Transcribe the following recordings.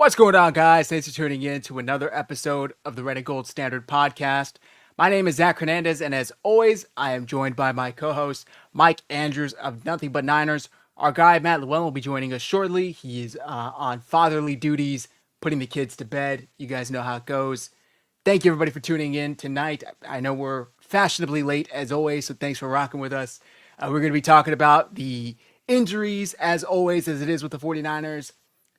What's going on, guys? Thanks for tuning in to another episode of the Red and Gold Standard Podcast. My name is Zach Hernandez, and as always, I am joined by my co-host, Mike Andrews of Nothing But Niners. Our guy, Matt Llewellyn, will be joining us shortly. He's on fatherly duties, putting the kids to bed. You guys know how it goes. Thank you, everybody, for tuning in tonight. I know we're fashionably late, as always, so thanks for rocking with us. We're going to be talking about the injuries, as always, as it is with the 49ers.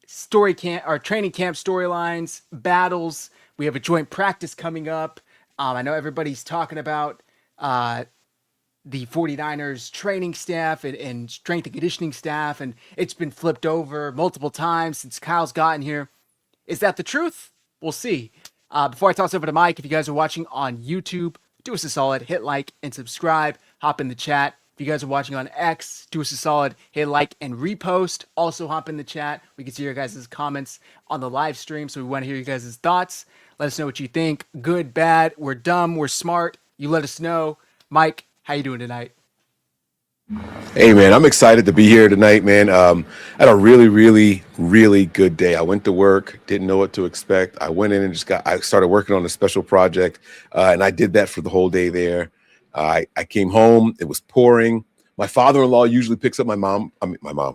Story camp or training camp storylines, battles. We have a joint practice coming up. I know everybody's talking about the 49ers training staff and strength and conditioning staff, and it's been flipped over multiple times since Kyle's gotten here. Is that the truth? We'll see. Before I toss over to Mike, if you guys are watching on YouTube, do us a solid, hit like and subscribe, hop in the chat. If you guys are watching on X, do us a solid, hit like and repost. Also hop in the chat. We can see your guys' comments on the live stream, so we want to hear you guys' thoughts. Let us know what you think. Good, bad, we're dumb, we're smart. You let us know. Mike, how you doing tonight? Hey, man, I'm excited to be here tonight, man. I had a really good day. I went to work, didn't know what to expect. I went in and I started working on a special project, and I did that for the whole day there. I came home. It was pouring. My father-in-law usually picks up my mom.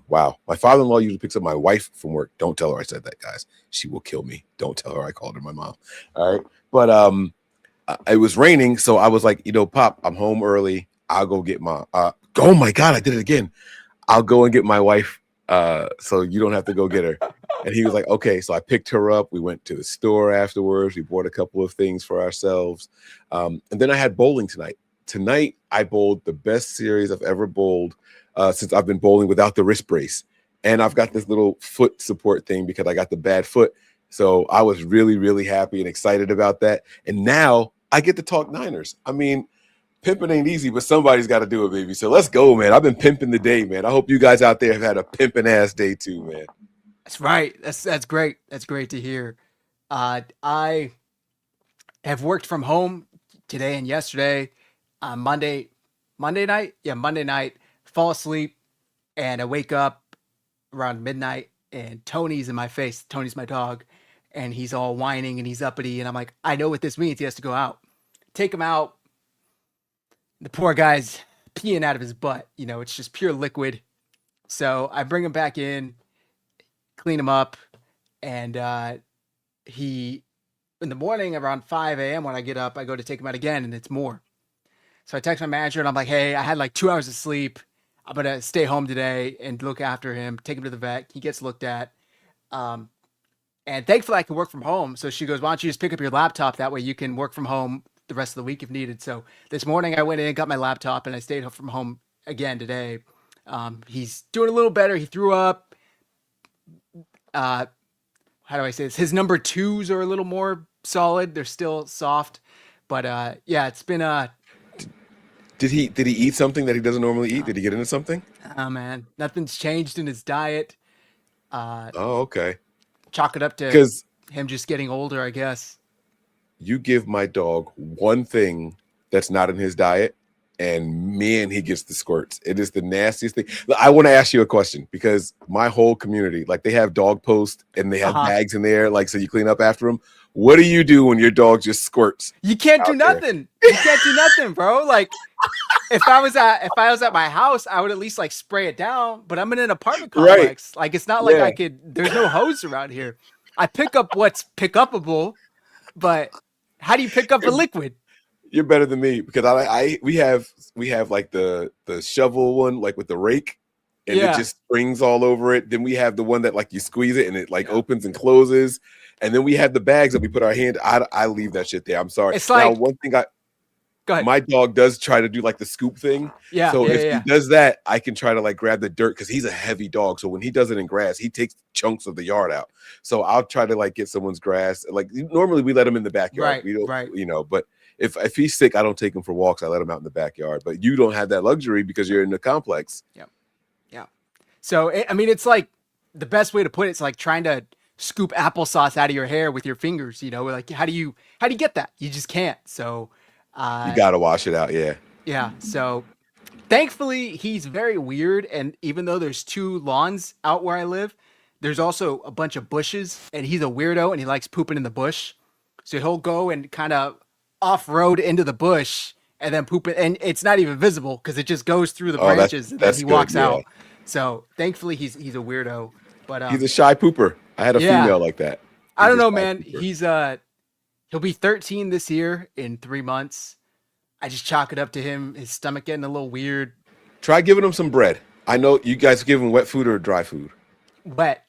Wow. My father-in-law usually picks up my wife from work. Don't tell her I said that, guys. She will kill me. Don't tell her I called her my mom. All right. But it was raining, so I was like, Pop, I'm home early. I'll go get my oh my God, I did it again. I'll go and get my wife so you don't have to go get her. And he was like, okay. So I picked her up. We went to the store afterwards. We bought a couple of things for ourselves. And then I had bowling tonight. Tonight, I bowled the best series I've ever bowled since I've been bowling without the wrist brace. And I've got this little foot support thing because I got the bad foot. So I was really happy and excited about that. And now I get to talk Niners. I mean, pimping ain't easy, but somebody's got to do it, baby. So let's go, man. I've been pimping the day, man. I hope you guys out there have had a pimping ass day too, man. That's right. That's great. That's great to hear. I have worked from home today and yesterday. Monday night. Yeah, Monday night. Fall asleep, and I wake up around midnight, and Tony's in my face. Tony's my dog, and he's all whining and he's uppity, and I'm like, I know what this means. He has to go out. Take him out. The poor guy's peeing out of his butt. It's just pure liquid. So I bring him back in, clean him up, and he, in the morning around 5 a.m. when I get up, I go to take him out again, and it's more. So I text my manager, and I'm like, hey, I had like 2 hours of sleep. I'm going to stay home today and look after him, take him to the vet. He gets looked at. And thankfully, I can work from home. So she goes, why don't you just pick up your laptop? That way you can work from home the rest of the week if needed. So this morning I went in and got my laptop, and I stayed from home again today. He's doing a little better. He threw up. How do I say this? His number twos are a little more solid. They're still soft, but yeah, it's been Did he eat something that he doesn't normally eat? Did he get into something? oh man, nothing's changed in his diet. Oh, okay. Chalk it up to Because him just getting older, I guess. you give my dog one thing that's not in his diet, and man, he gets the squirts. It is the nastiest thing. I want to ask you a question because my whole community, like, they have dog posts and they have bags in there, like, so you clean up after them. What do you do when your dog just squirts? You can't do nothing. You can't do nothing, bro. Like, if I was at my house, I would at least like spray it down. But I'm in an apartment complex. Right. Like, it's not like I could. There's no hose around here. I pick up what's pick upable, but how do you pick up a liquid? You're better than me because we have like the shovel one, like with the rake, and it just springs all over it. Then we have the one that like you squeeze it and it like opens and closes. And then we have the bags that we put our hand. I leave that shit there. I'm sorry. It's like, now, one thing go ahead. My dog does try to do like the scoop thing. Yeah. So if he does that, I can try to like grab the dirt because he's a heavy dog. So when he does it in grass, he takes chunks of the yard out. So I'll try to like get someone's grass. Like normally we let him in the backyard. Right, we don't, right. But if he's sick, I don't take him for walks. I let him out in the backyard. But you don't have that luxury because you're in the complex. Yeah. So I mean, it's like the best way to put it. It's like trying to scoop applesauce out of your hair with your fingers. Like how do you get that? You just can't. So you gotta wash it out. Yeah. So thankfully he's very weird, and even though there's 2 lawns out where I live, there's also a bunch of bushes, and he's a weirdo and he likes pooping in the bush. So he'll go and kind of off-road into the bush and then poop it, and it's not even visible because it just goes through the Oh, branches and then that's he good. walks Yeah. out. So thankfully he's a weirdo. But He's a shy pooper. I had a yeah, female like that. I He's don't a know, shy man. pooper. He'll be 13 this year in 3 months. I just chalk it up to him, his stomach getting a little weird. Try giving him some bread. I know you guys give him wet food or dry food. Wet.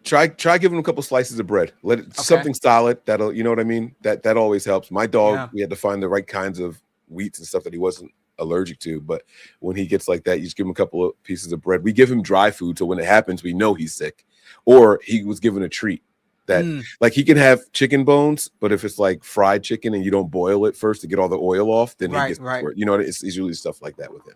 Try giving him a couple slices of bread. Let it something solid. That'll, you know what I mean? That always helps. My dog, Yeah. we had to find the right kinds of wheats and stuff that he wasn't allergic to. But when he gets like that, you just give him a couple of pieces of bread. We give him dry food, so when it happens, we know he's sick. Or he was given a treat that like he can have chicken bones, but if it's like fried chicken and you don't boil it first to get all the oil off, then he gets you know, it's usually stuff like that with him.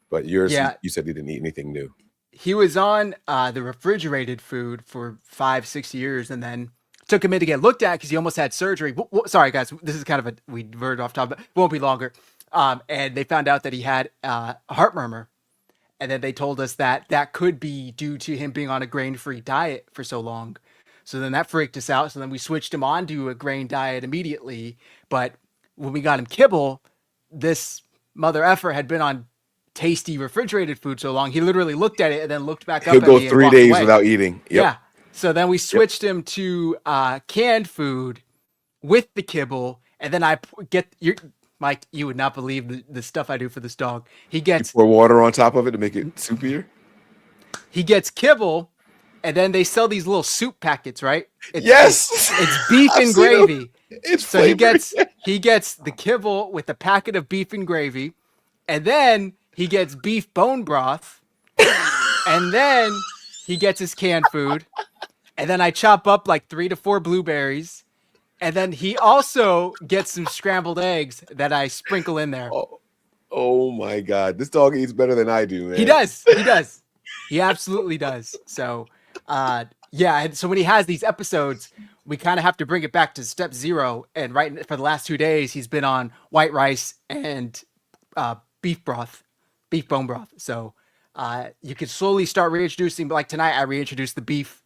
But yours, you said he didn't eat anything new. He was on the refrigerated food for 5-6 years, and then took him in to get looked at because he almost had surgery. Sorry, guys, this is kind of we diverted off topic, but it won't be longer. And they found out that he had a heart murmur, and then they told us that could be due to him being on a grain-free diet for so long. So then that freaked us out. So then we switched him on to a grain diet immediately. But when we got him kibble, this mother effer had been on tasty refrigerated food so long, he literally looked at it and then looked back up. He'll go 3 days without eating. Yep. Yeah. So then we switched him to canned food with the kibble, and then I get your Mike. You would not believe the stuff I do for this dog. He gets pour water on top of it to make it soupier. He gets kibble, and then they sell these little soup packets, right? It's beef and gravy. So he gets the kibble with a packet of beef and gravy, and then he gets beef bone broth, and then he gets his canned food, and then I chop up like 3 to 4 blueberries, and then he also gets some scrambled eggs that I sprinkle in there. Oh my God. This dog eats better than I do, man. He does. He absolutely does. So, yeah. So when he has these episodes, we kind of have to bring it back to step 0. And right for the last 2 days, he's been on white rice and beef bone broth. So you could slowly start reintroducing, but like tonight, I reintroduced the beef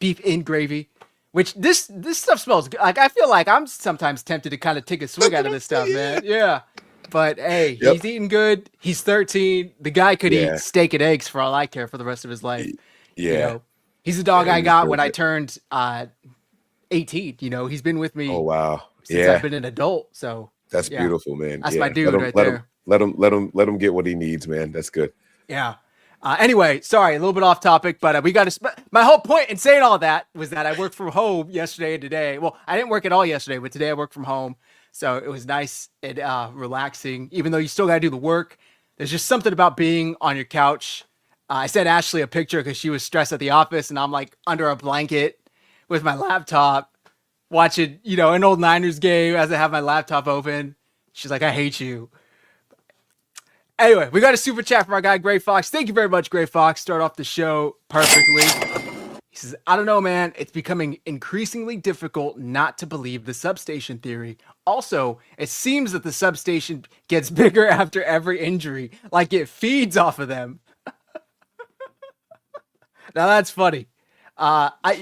in gravy, which this stuff smells good. Like I feel like I'm sometimes tempted to kind of take a swig out of this stuff, man. Yeah. But hey, he's eating good. He's 13. The guy could eat steak and eggs for all I care for the rest of his life. Yeah. You know, he's a dog I got when I turned 18. You know, he's been with me. Oh wow. Since I've been an adult. So that's beautiful, man. That's my dude right there. Let him get what he needs, man. That's good. Yeah. Anyway, sorry, a little bit off topic, but we got to. My whole point in saying all that was that I worked from home yesterday and today. Well, I didn't work at all yesterday, but today I worked from home, so it was nice and relaxing. Even though you still got to do the work, there's just something about being on your couch. I sent Ashley a picture because she was stressed at the office, and I'm like under a blanket with my laptop, watching an old Niners game as I have my laptop open. She's like, "I hate you." Anyway, we got a super chat from our guy, Gray Fox. Thank you very much, Gray Fox. Start off the show perfectly. He says, I don't know, man. It's becoming increasingly difficult not to believe the substation theory. Also, it seems that the substation gets bigger after every injury, like it feeds off of them. Now, that's funny.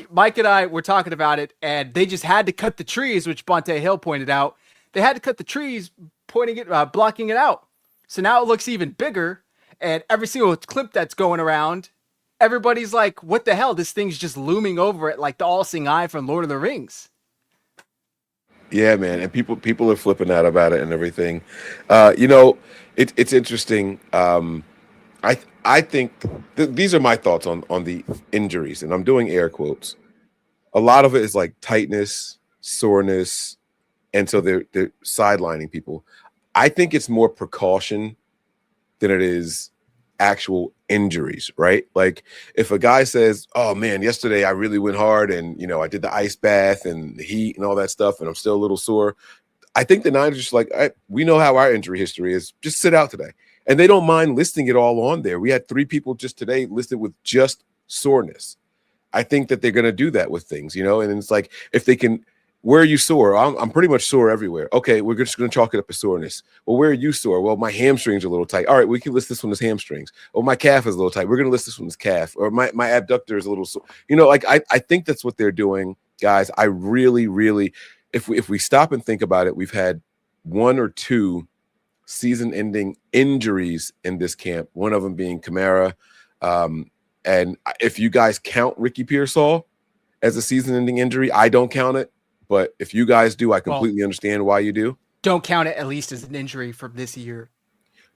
Mike and I were talking about it, and they just had to cut the trees, which Bonte Hill pointed out. They had to cut the trees, blocking it out. So now it looks even bigger, and every single clip that's going around, everybody's like, what the hell? This thing's just looming over it like the all-seeing eye from Lord of the Rings. Yeah, man. And people are flipping out about it and everything. It's interesting. I think these are my thoughts on the injuries, and I'm doing air quotes. A lot of it is like tightness, soreness, and so they're sidelining people. I think it's more precaution than it is actual injuries, right? Like if a guy says, oh man, yesterday I really went hard and, I did the ice bath and the heat and all that stuff, and I'm still a little sore. I think the Niners are just like, we know how our injury history is. Just sit out today. And they don't mind listing it all on there. We had 3 people just today listed with just soreness. I think that they're going to do that with things, and it's like if they can Where are you sore? I'm pretty much sore everywhere. Okay, we're just going to chalk it up as soreness. Well, where are you sore? Well, my hamstrings are a little tight. All right, we can list this one as hamstrings. Oh, my calf is a little tight. We're going to list this one as calf. Or my abductor is a little sore. Like I think that's what they're doing, guys. I really, really, if we stop and think about it, we've had one or two season-ending injuries in this camp. One of them being Kamara, and if you guys count Ricky Pearsall as a season-ending injury, I don't count it. But if you guys do, I completely understand why you do. Don't count it at least as an injury from this year.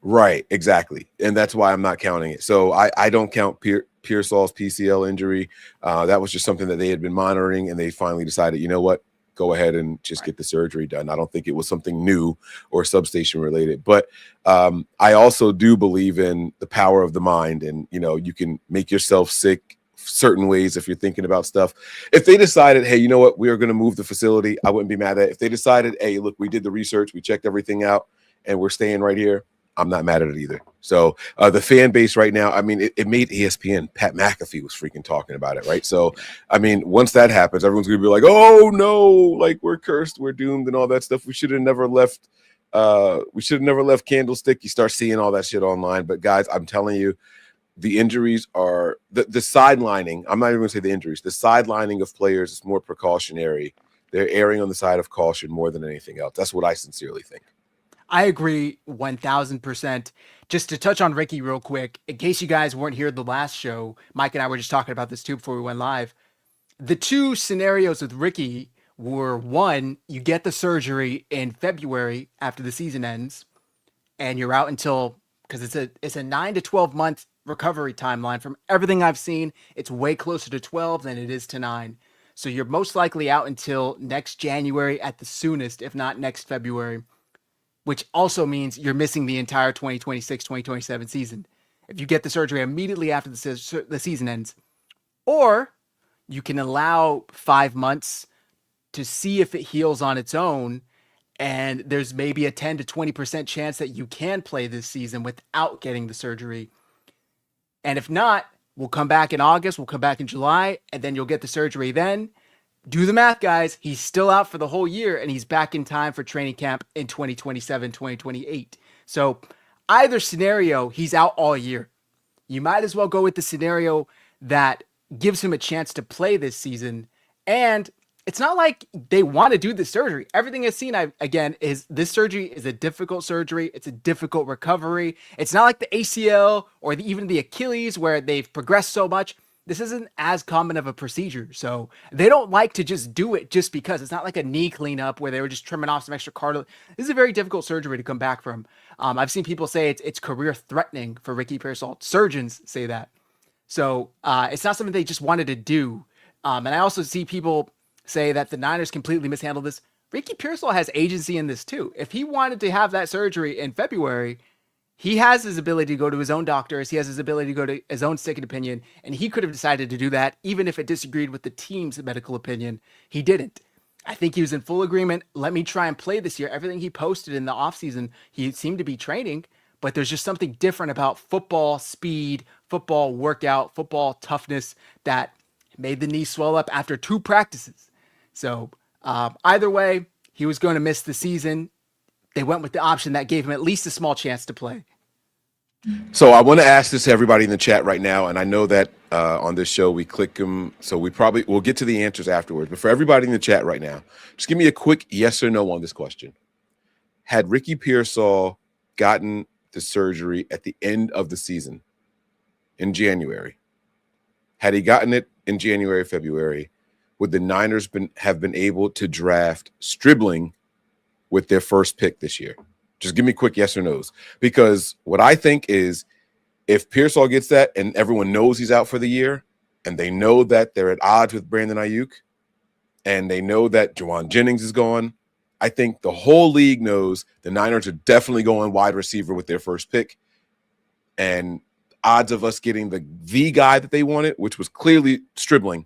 Right, exactly. And that's why I'm not counting it. So I don't count Pearsall's PCL injury. That was just something that they had been monitoring, and they finally decided, you know what? Go ahead and just get the surgery done. I don't think it was something new or substation related. But I also do believe in the power of the mind, and, you can make yourself sick certain ways if you're thinking about stuff. If they decided, hey, you know what, we are going to move the facility, I wouldn't be mad at it. If they decided, hey, look, we did the research, we checked everything out, and we're staying right here, I'm not mad at it either. So the fan base right now, I mean, it made ESPN. Pat McAfee was freaking talking about it, right? So, I mean, once that happens, everyone's going to be like, oh, no, like we're cursed, we're doomed and all that stuff. We should have never left. Candlestick. You start seeing all that shit online. But, guys, I'm telling you, the injuries are the sidelining. I'm not even going to say the injuries. The sidelining of players is more precautionary. They're erring on the side of caution more than anything else. That's what I sincerely think. I agree 1,000%. Just to touch on Ricky real quick, in case you guys weren't here the last show, Mike and I were just talking about this too before we went live. The two scenarios with Ricky were, one, you get the surgery in February after the season ends, and you're out until, because it's a 9 to 12 month recovery timeline. From everything I've seen, it's way closer to 12 than it is to 9. So you're most likely out until next January at the soonest, if not next February, which also means you're missing the entire 2026-2027 season if you get the surgery immediately after the season ends. Or you can allow 5 months to see if it heals on its own, and there's maybe a 10 to 20% chance that you can play this season without getting the surgery. And if not, we'll come back in August, we'll come back in July, and then you'll get the surgery then. Do the math, guys. He's still out for the whole year, and he's back in time for training camp in 2027, 2028. So either scenario, he's out all year. You might as well go with the scenario that gives him a chance to play this season. And it's not like they want to do the surgery. Everything I've seen, again, is this surgery is a difficult surgery. It's a difficult recovery. It's not like the ACL or even the Achilles where they've progressed so much. This isn't as common of a procedure. So they don't like to just do it just because. It's not like a knee cleanup where they were just trimming off some extra cartilage. This is a very difficult surgery to come back from. I've seen people say it's career threatening for Ricky Pearsall. Surgeons say that. So it's not something they just wanted to do. And I also see people say that the Niners completely mishandled this. Ricky Pearsall has agency in this too. If he wanted to have that surgery in February, he has his ability to go to his own doctors. He has his ability to go to his own second opinion, and he could have decided to do that even if it disagreed with the team's medical opinion. He didn't. I think he was in full agreement. Let me try and play this year. Everything he posted in the offseason, he seemed to be training, but there's just something different about football speed, football workout, football toughness that made the knee swell up after 2 practices. So either way, he was going to miss the season. They went with the option that gave him at least a small chance to play. So I want to ask this to everybody in the chat right now, and I know that on this show we click them, so we'll get to the answers afterwards. But for everybody in the chat right now, just give me a quick yes or no on this question. Had Ricky Pearsall gotten the surgery at the end of the season in January? Had he gotten it in January, February, would the Niners have been able to draft Stribling with their first pick this year? Just give me quick yes or no's. Because what I think is if Pearsall gets that and everyone knows he's out for the year and they know that they're at odds with Brandon Ayuk and they know that Juwan Jennings is gone, I think the whole league knows the Niners are definitely going wide receiver with their first pick. And odds of us getting the guy that they wanted, which was clearly Stribling,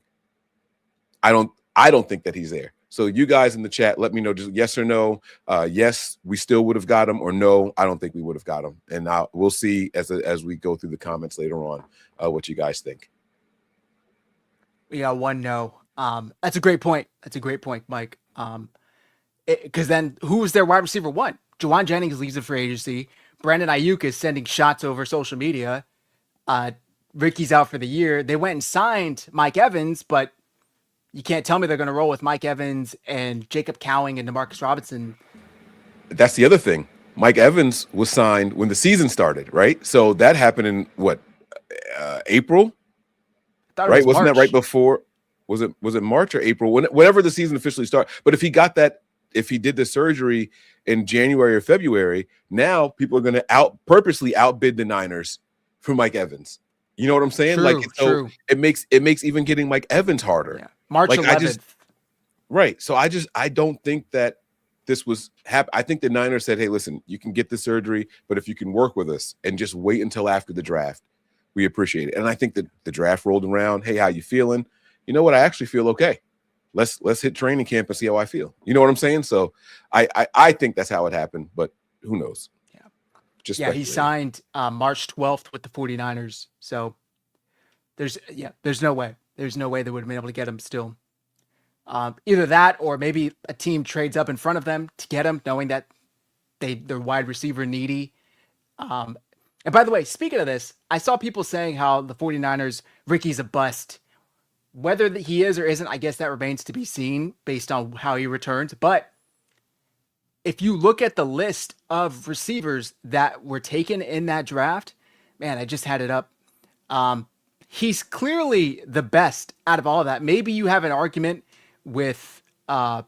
I don't think that he's there. So you guys in the chat, let me know just yes or no. Yes, we still would have got him, or no, I don't think we would have got him. And we'll see as we go through the comments later on what you guys think. We got one no. That's a great point. Mike. Because then who was their wide receiver one? Juwan Jennings leaves the free agency. Brandon Ayuk is sending shots over social media. Ricky's out for the year. They went and signed Mike Evans, but you can't tell me they're going to roll with Mike Evans and Jacob Cowing and DeMarcus Robinson. That's the other thing. Mike Evans was signed when the season started, right? So that happened in what, April? Right? Wasn't that right before? Was it March or April? Whenever the season officially started. But if he did the surgery in January or February, now people are going to purposely outbid the Niners for Mike Evans. You know what I'm saying? True. It makes even getting Mike Evans harder. Yeah. March 11th. Right. So I don't think that this was I think the Niners said, hey, listen, you can get the surgery, but if you can work with us and just wait until after the draft, we appreciate it. And I think that the draft rolled around. Hey, how you feeling? You know what? I actually feel okay. Let's hit training camp and see how I feel. You know what I'm saying? So I think that's how it happened, but who knows? Yeah. He signed March 12th with the 49ers. So there's no way. There's no way they would have been able to get him still. Either that or maybe a team trades up in front of them to get him, knowing that they're wide receiver needy. And by the way, speaking of this, I saw people saying how the 49ers, Ricky's a bust. Whether he is or isn't, I guess that remains to be seen based on how he returns. But if you look at the list of receivers that were taken in that draft, man, I just had it up. He's clearly the best out of all of that. Maybe you have an argument with Lad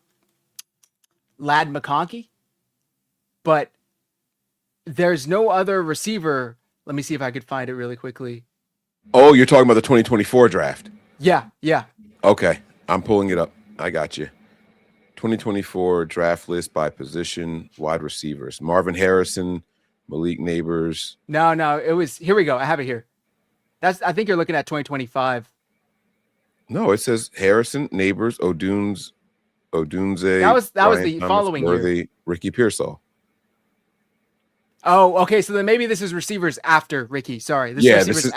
McConkey, but there's no other receiver. Let me see if I could find it really quickly. Oh, you're talking about the 2024 draft? Yeah. Okay, I'm pulling it up. I got you. 2024 draft list by position, wide receivers. Marvin Harrison, Malik Neighbors. No, it was, here we go. I have it here. I think you're looking at 2025. No, it says Harrison, Neighbors, Odunze. That was the following year. Ricky Pearsall. Oh, okay. So then maybe this is receivers after Ricky. Sorry. This is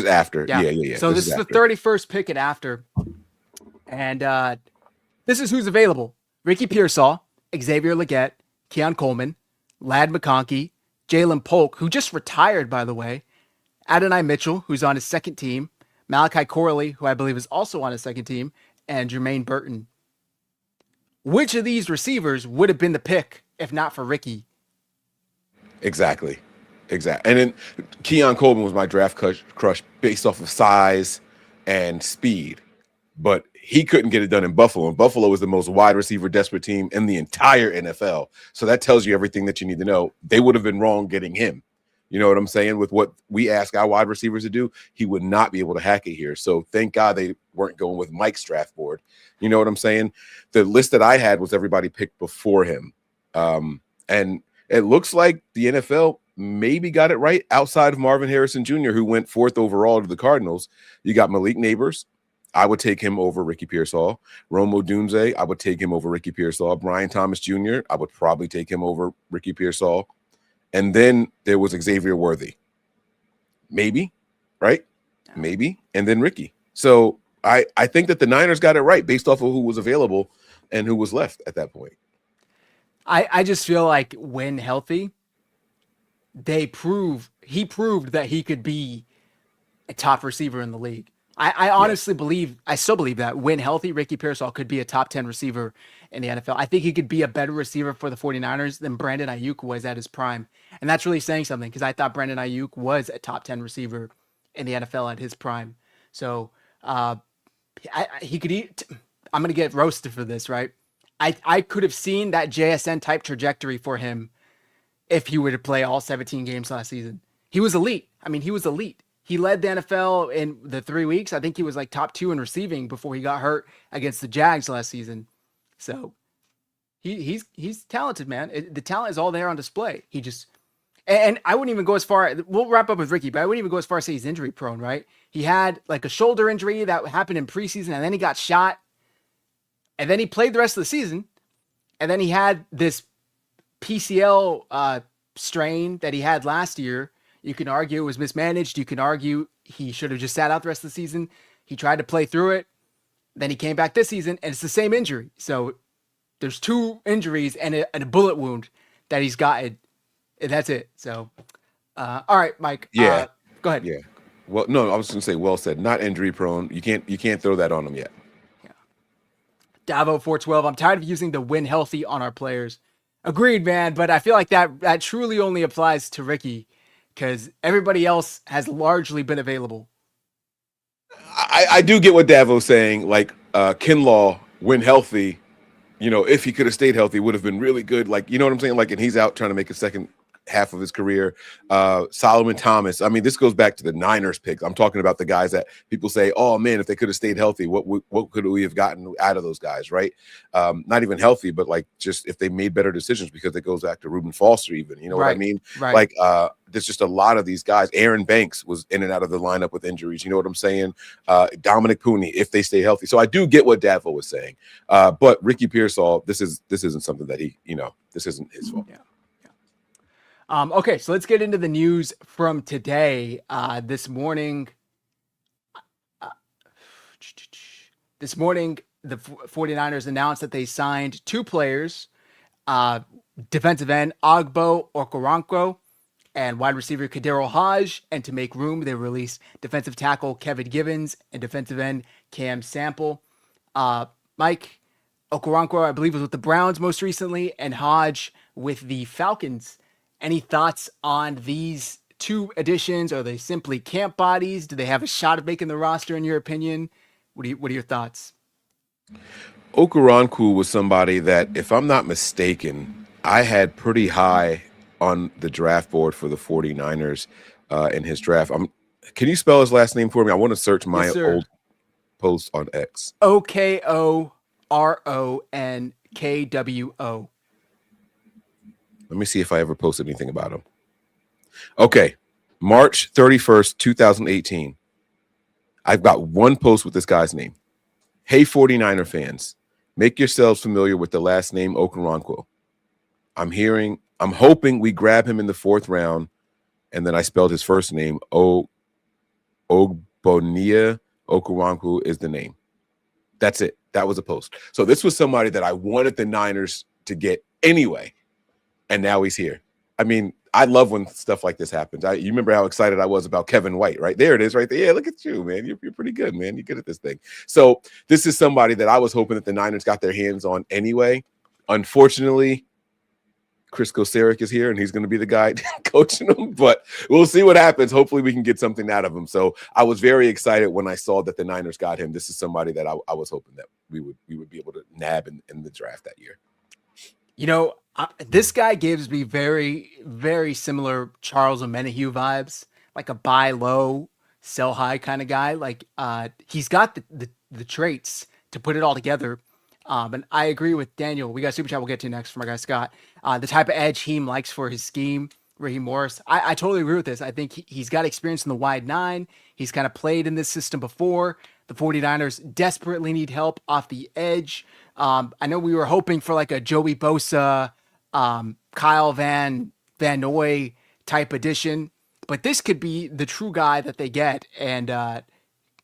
after. Yeah. So this is the 31st pick and after. And this is who's available. Ricky Pearsall, Xavier Legette, Keon Coleman, Lad McConkey, Jalen Polk, who just retired, by the way, Adonai Mitchell, who's on his second team, Malachi Corley, who I believe is also on his second team, and Jermaine Burton. Which of these receivers would have been the pick if not for Ricky? Exactly. And then Keon Coleman was my draft crush based off of size and speed, but he couldn't get it done in Buffalo. And Buffalo was the most wide receiver desperate team in the entire NFL. So that tells you everything that you need to know. They would have been wrong getting him. You know what I'm saying? With what we ask our wide receivers to do, he would not be able to hack it here. So thank God they weren't going with Mike's draft board. You know what I'm saying? The list that I had was everybody picked before him. And it looks like the NFL maybe got it right outside of Marvin Harrison Jr., who went 4th overall to the Cardinals. You got Malik Neighbors. I would take him over Ricky Pearsall. Rome Odunze, I would take him over Ricky Pearsall. Brian Thomas Jr., I would probably take him over Ricky Pearsall. And then there was Xavier Worthy. Maybe, right? Maybe. And then Ricky. So I think that the Niners got it right based off of who was available and who was left at that point. I just feel like when healthy, he proved that he could be a top receiver in the league. I honestly still believe that when healthy, Ricky Pearsall could be a top 10 receiver in the NFL. I think he could be a better receiver for the 49ers than Brandon Ayuk was at his prime. And that's really saying something because I thought Brandon Ayuk was a top 10 receiver in the NFL at his prime. So he could eat. I'm going to get roasted for this, right? I could have seen that JSN type trajectory for him if he were to play all 17 games last season. He was elite. He was elite. He led the NFL in the 3 weeks. I think he was like top 2 in receiving before he got hurt against the Jags last season. So he's talented, man. The talent is all there on display. He just, and I wouldn't even go as far, we'll wrap up with Ricky, but I wouldn't even go as far as say he's injury prone, right? He had like a shoulder injury that happened in preseason and then he got shot and then he played the rest of the season. And then he had this PCL strain that he had last year. You can argue it was mismanaged. You can argue he should have just sat out the rest of the season. He tried to play through it. Then he came back this season, and it's the same injury. So there's 2 injuries and a bullet wound that he's gotten, and that's it. So, all right, Mike. Yeah, Go ahead. yeah. Well, no, I was going to say, well said. Not injury prone. You can't throw that on him yet. Yeah. Davo412. I'm tired of using the win healthy on our players. Agreed, man. But I feel like that truly only applies to Ricky, because everybody else has largely been available. I do get what Davo's saying. Like Kinlaw, when healthy, if he could have stayed healthy, would have been really good. Like, you know what I'm saying? Like, and he's out trying to make a second half of his career. Solomon Thomas. I mean, this goes back to the Niners picks. I'm talking about the guys that people say, oh man, if they could have stayed healthy, what could we have gotten out of those guys, right? Not even healthy, but like just if they made better decisions, because it goes back to Reuben Foster even. You know what I mean? Right. Like there's just a lot of these guys. Aaron Banks was in and out of the lineup with injuries. You know what I'm saying? Dominic Pooney, if they stay healthy. So I do get what Davo was saying. But Ricky Pearsall, this isn't something that this isn't his fault. Yeah. Okay, so let's get into the news from today. This morning, the 49ers announced that they signed 2 players, defensive end Ogbo Okoronkwo and wide receiver Kadero Hodge. And to make room, they released defensive tackle Kevin Givens and defensive end Cam Sample. Mike, Okoronkwo, I believe, was with the Browns most recently, and Hodge with the Falcons. Any thoughts on these 2 additions? Are they simply camp bodies? Do they have a shot of making the roster, in your opinion? What are your thoughts? Okoronkwo was somebody that, if I'm not mistaken, I had pretty high on the draft board for the 49ers in his draft. Can you spell his last name for me? I want to search my old post on X. Okoronkwo. Let me see if I ever posted anything about him. Okay. March 31st, 2018. I've got one post with this guy's name. Hey, 49er fans, make yourselves familiar with the last name Okoronkwo. I'm hoping we grab him in the 4th round. And then I spelled his first name. Ogbonia Okoronkwo is the name. That's it. That was a post. So this was somebody that I wanted the Niners to get anyway. And now he's here. I mean, I love when stuff like this happens. You remember how excited I was about Kevin White, right? There it is right there. Yeah, look at you, man. You're pretty good, man. You're good at this thing. So this is somebody that I was hoping that the Niners got their hands on anyway. Unfortunately, Chris Kocurek is here, and he's going to be the guy coaching them. But we'll see what happens. Hopefully we can get something out of him. So I was very excited when I saw that the Niners got him. This is somebody that I was hoping that we would be able to nab in the draft that year. This guy gives me very, very similar Charles Omenihu vibes, like a buy low, sell high kind of guy. Like he's got the traits to put it all together. And I agree with Daniel. We got a super chat we'll get to next from our guy Scott. The type of edge he likes for his scheme, Raheem Morris. I totally agree with this. I think he's got experience in the wide 9. He's kind of played in this system before. The 49ers desperately need help off the edge. I know we were hoping for like a Joey Bosa, Kyle Van Noy type addition, but this could be the true guy that they get and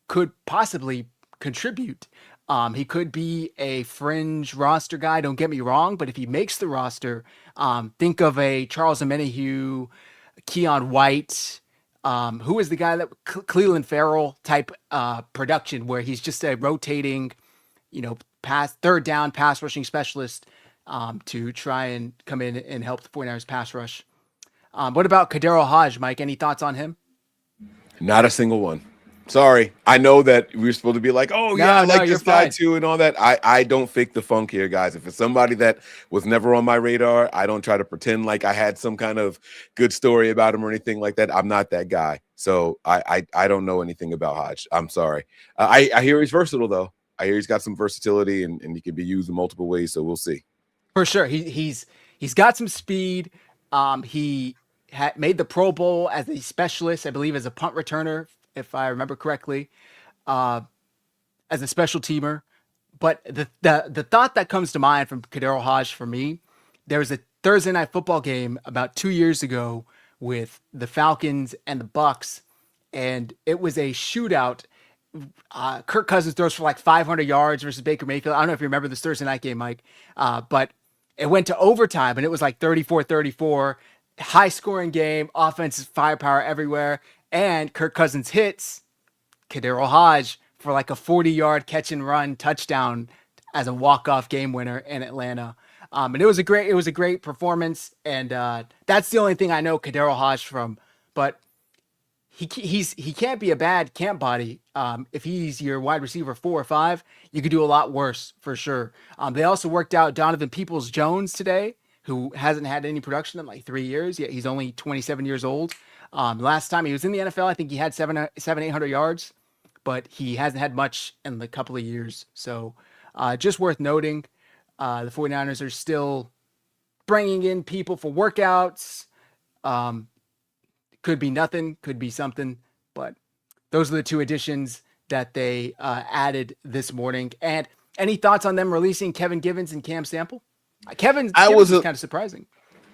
could possibly contribute. He could be a fringe roster guy, don't get me wrong, but if he makes the roster, think of a Charles Omenihu, Keon White, who is the guy that Cleveland Farrell type production where he's just a rotating, third down pass rushing specialist to try and come in and help the 49ers pass rush. What about Kadero Hodge, Mike? Any thoughts on him? Not a single one. Sorry. I know that we were supposed to be like, oh, yeah, I like this guy too and all that. I don't fake the funk here, guys. If it's somebody that was never on my radar, I don't try to pretend like I had some kind of good story about him or anything like that. I'm not that guy. So I don't know anything about Hodge. I'm sorry. I hear he's versatile, though. I hear he's got some versatility and he can be used in multiple ways. So we'll see. For sure. He's got some speed. He had made the Pro Bowl as a specialist, I believe, as a punt returner, if I remember correctly, as a special teamer. But the thought that comes to mind from Kadero Hodge for me, there was a Thursday night football game about 2 years ago with the Falcons and the Bucks, and it was a shootout. Kirk Cousins throws for like 500 yards versus Baker Mayfield. I don't know if you remember this Thursday night game, Mike, but it went to overtime and it was like 34-34, high scoring game, offensive firepower everywhere. And Kirk Cousins hits Kadero Hodge for like a 40-yard catch and run touchdown as a walk-off game winner in Atlanta. And it was a great performance. And that's the only thing I know Kadero Hodge from. But he can't be a bad camp body. If he's your wide receiver 4 or 5, you could do a lot worse for sure. They also worked out Donovan Peoples-Jones today, who hasn't had any production in like 3 years. Yet he's only 27 years old. Last time he was in the NFL, I think he had 800 yards, but he hasn't had much in a couple of years. So just worth noting, the 49ers are still bringing in people for workouts. Could be nothing, could be something, but those are the 2 additions that they added this morning. And any thoughts on them releasing Kevin Givens and Cam Sample? Kevin was kind of surprising.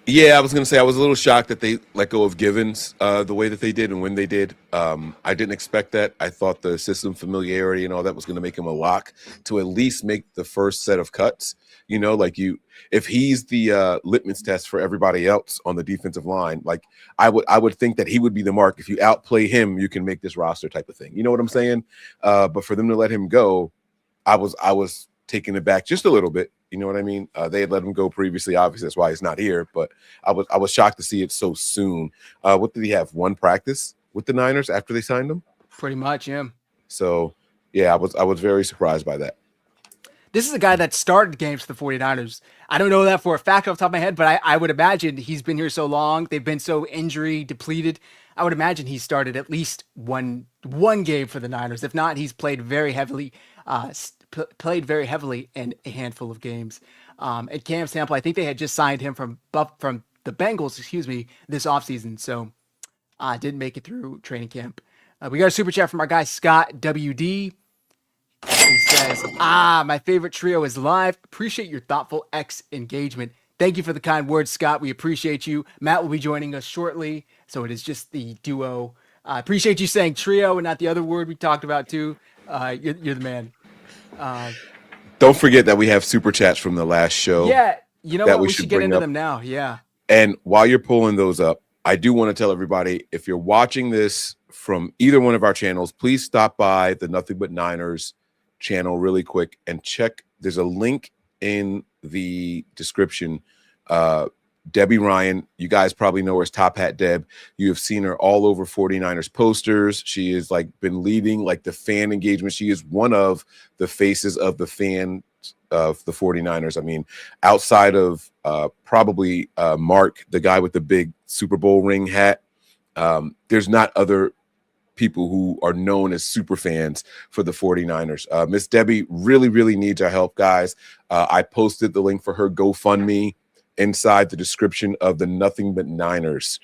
Yeah, I was going to say I was a little shocked that they let go of Givens the way that they did and when they did. I didn't expect that. I thought the system familiarity and all that was going to make him a lock to at least make the first set of cuts. You know, like if he's the litmus test for everybody else on the defensive line, like I would think that he would be the mark. If you outplay him, you can make this roster type of thing. You know what I'm saying? But for them to let him go, I was taken aback just a little bit. You know what I mean? They had let him go previously. Obviously, that's why he's not here. But I was shocked to see it so soon. What did he have? 1 practice with the Niners after they signed him? Pretty much, yeah. So, yeah, I was very surprised by that. This is a guy that started games for the 49ers. I don't know that for a fact off the top of my head, but I would imagine he's been here so long. They've been so injury depleted. I would imagine he started at least one game for the Niners. If not, he's played very heavily in a handful of games. And Cam Sample, I think they had just signed him from the Bengals, this offseason. So didn't make it through training camp. We got a super chat from our guy Scott WD. He says, my favorite trio is live. Appreciate your thoughtful engagement. Thank you for the kind words, Scott. We appreciate you. Matt will be joining us shortly, so it is just the duo. I appreciate you saying trio and not the other word we talked about too. You're the man. Don't forget that we have super chats from the last show. Yeah, you know what? We should get into them now. Yeah. And while you're pulling those up, I do want to tell everybody, if you're watching this from either one of our channels, please stop by the Nothing But Niners channel really quick and check. There's a link in the description. Debbie Ryan, you guys probably know her as Top Hat Deb. You have seen her all over 49ers posters. She has been leading the fan engagement. She is one of the faces of the fan of the 49ers. I mean, outside of probably Mark, the guy with the big Super Bowl ring hat, there's not other people who are known as super fans for the 49ers. Miss Debbie really, really needs our help, guys. I posted the link for her GoFundMe inside the description of the Nothing But Niners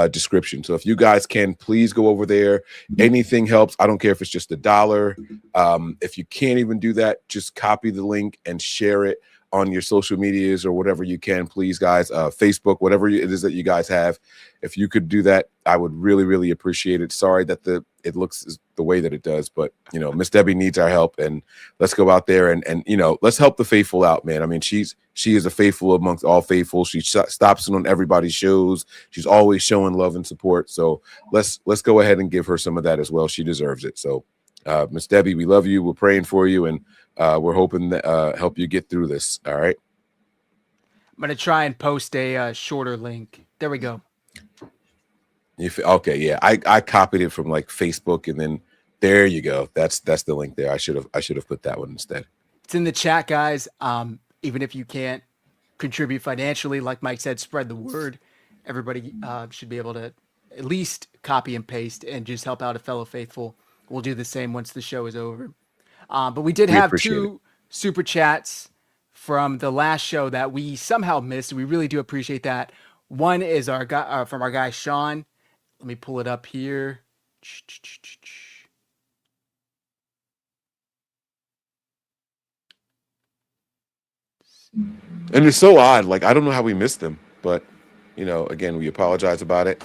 description. So if you guys can, please go over there. Anything helps. I don't care if it's just $1. If you can't even do that, just copy the link and share it on your social medias or whatever you can, please, guys. Facebook, whatever it is that you guys have. If you could do that, I would really, really appreciate it. Sorry that it looks the way that it does, but Miss Debbie needs our help, and let's go out there and let's help the faithful out, man. I mean, she is a faithful amongst all faithful. She stops in on everybody's shows. She's always showing love and support. So let's go ahead and give her some of that as well. She deserves it. So Miss Debbie, we love you. We're praying for you, and we're hoping that help you get through this. All right. I'm gonna try and post a shorter link. There we go. Okay, yeah, I copied it from Facebook, and then there you go. That's the link there. I should have put that one instead. It's in the chat, guys. Even if you can't contribute financially, like Mike said, spread the word. Everybody should be able to at least copy and paste and just help out a fellow faithful. We'll do the same once the show is over. But we did have 2 super chats from the last show that we somehow missed. We really do appreciate that. One is our guy from our guy Sean. Let me pull it up here. And it's so odd. I don't know how we missed them, but again, we apologize about it.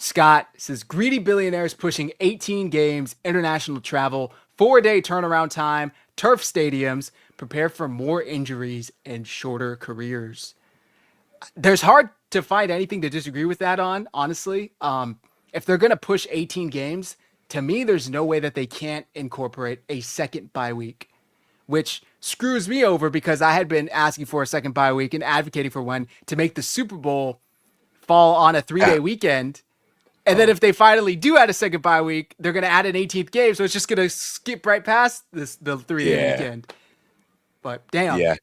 Scott says greedy billionaires pushing 18 games, international travel, 4-day turnaround time, turf stadiums, prepare for more injuries and shorter careers. There's hard to find anything to disagree with that on, honestly. If they're going to push 18 games, to me, there's no way that they can't incorporate a second bye week, which screws me over because I had been asking for a second bye week and advocating for one to make the Super Bowl fall on a 3-day weekend. And then if they finally do add a second bye week, they're going to add an 18th game. So it's just going to skip right past the 3-day weekend. But damn. Yeah.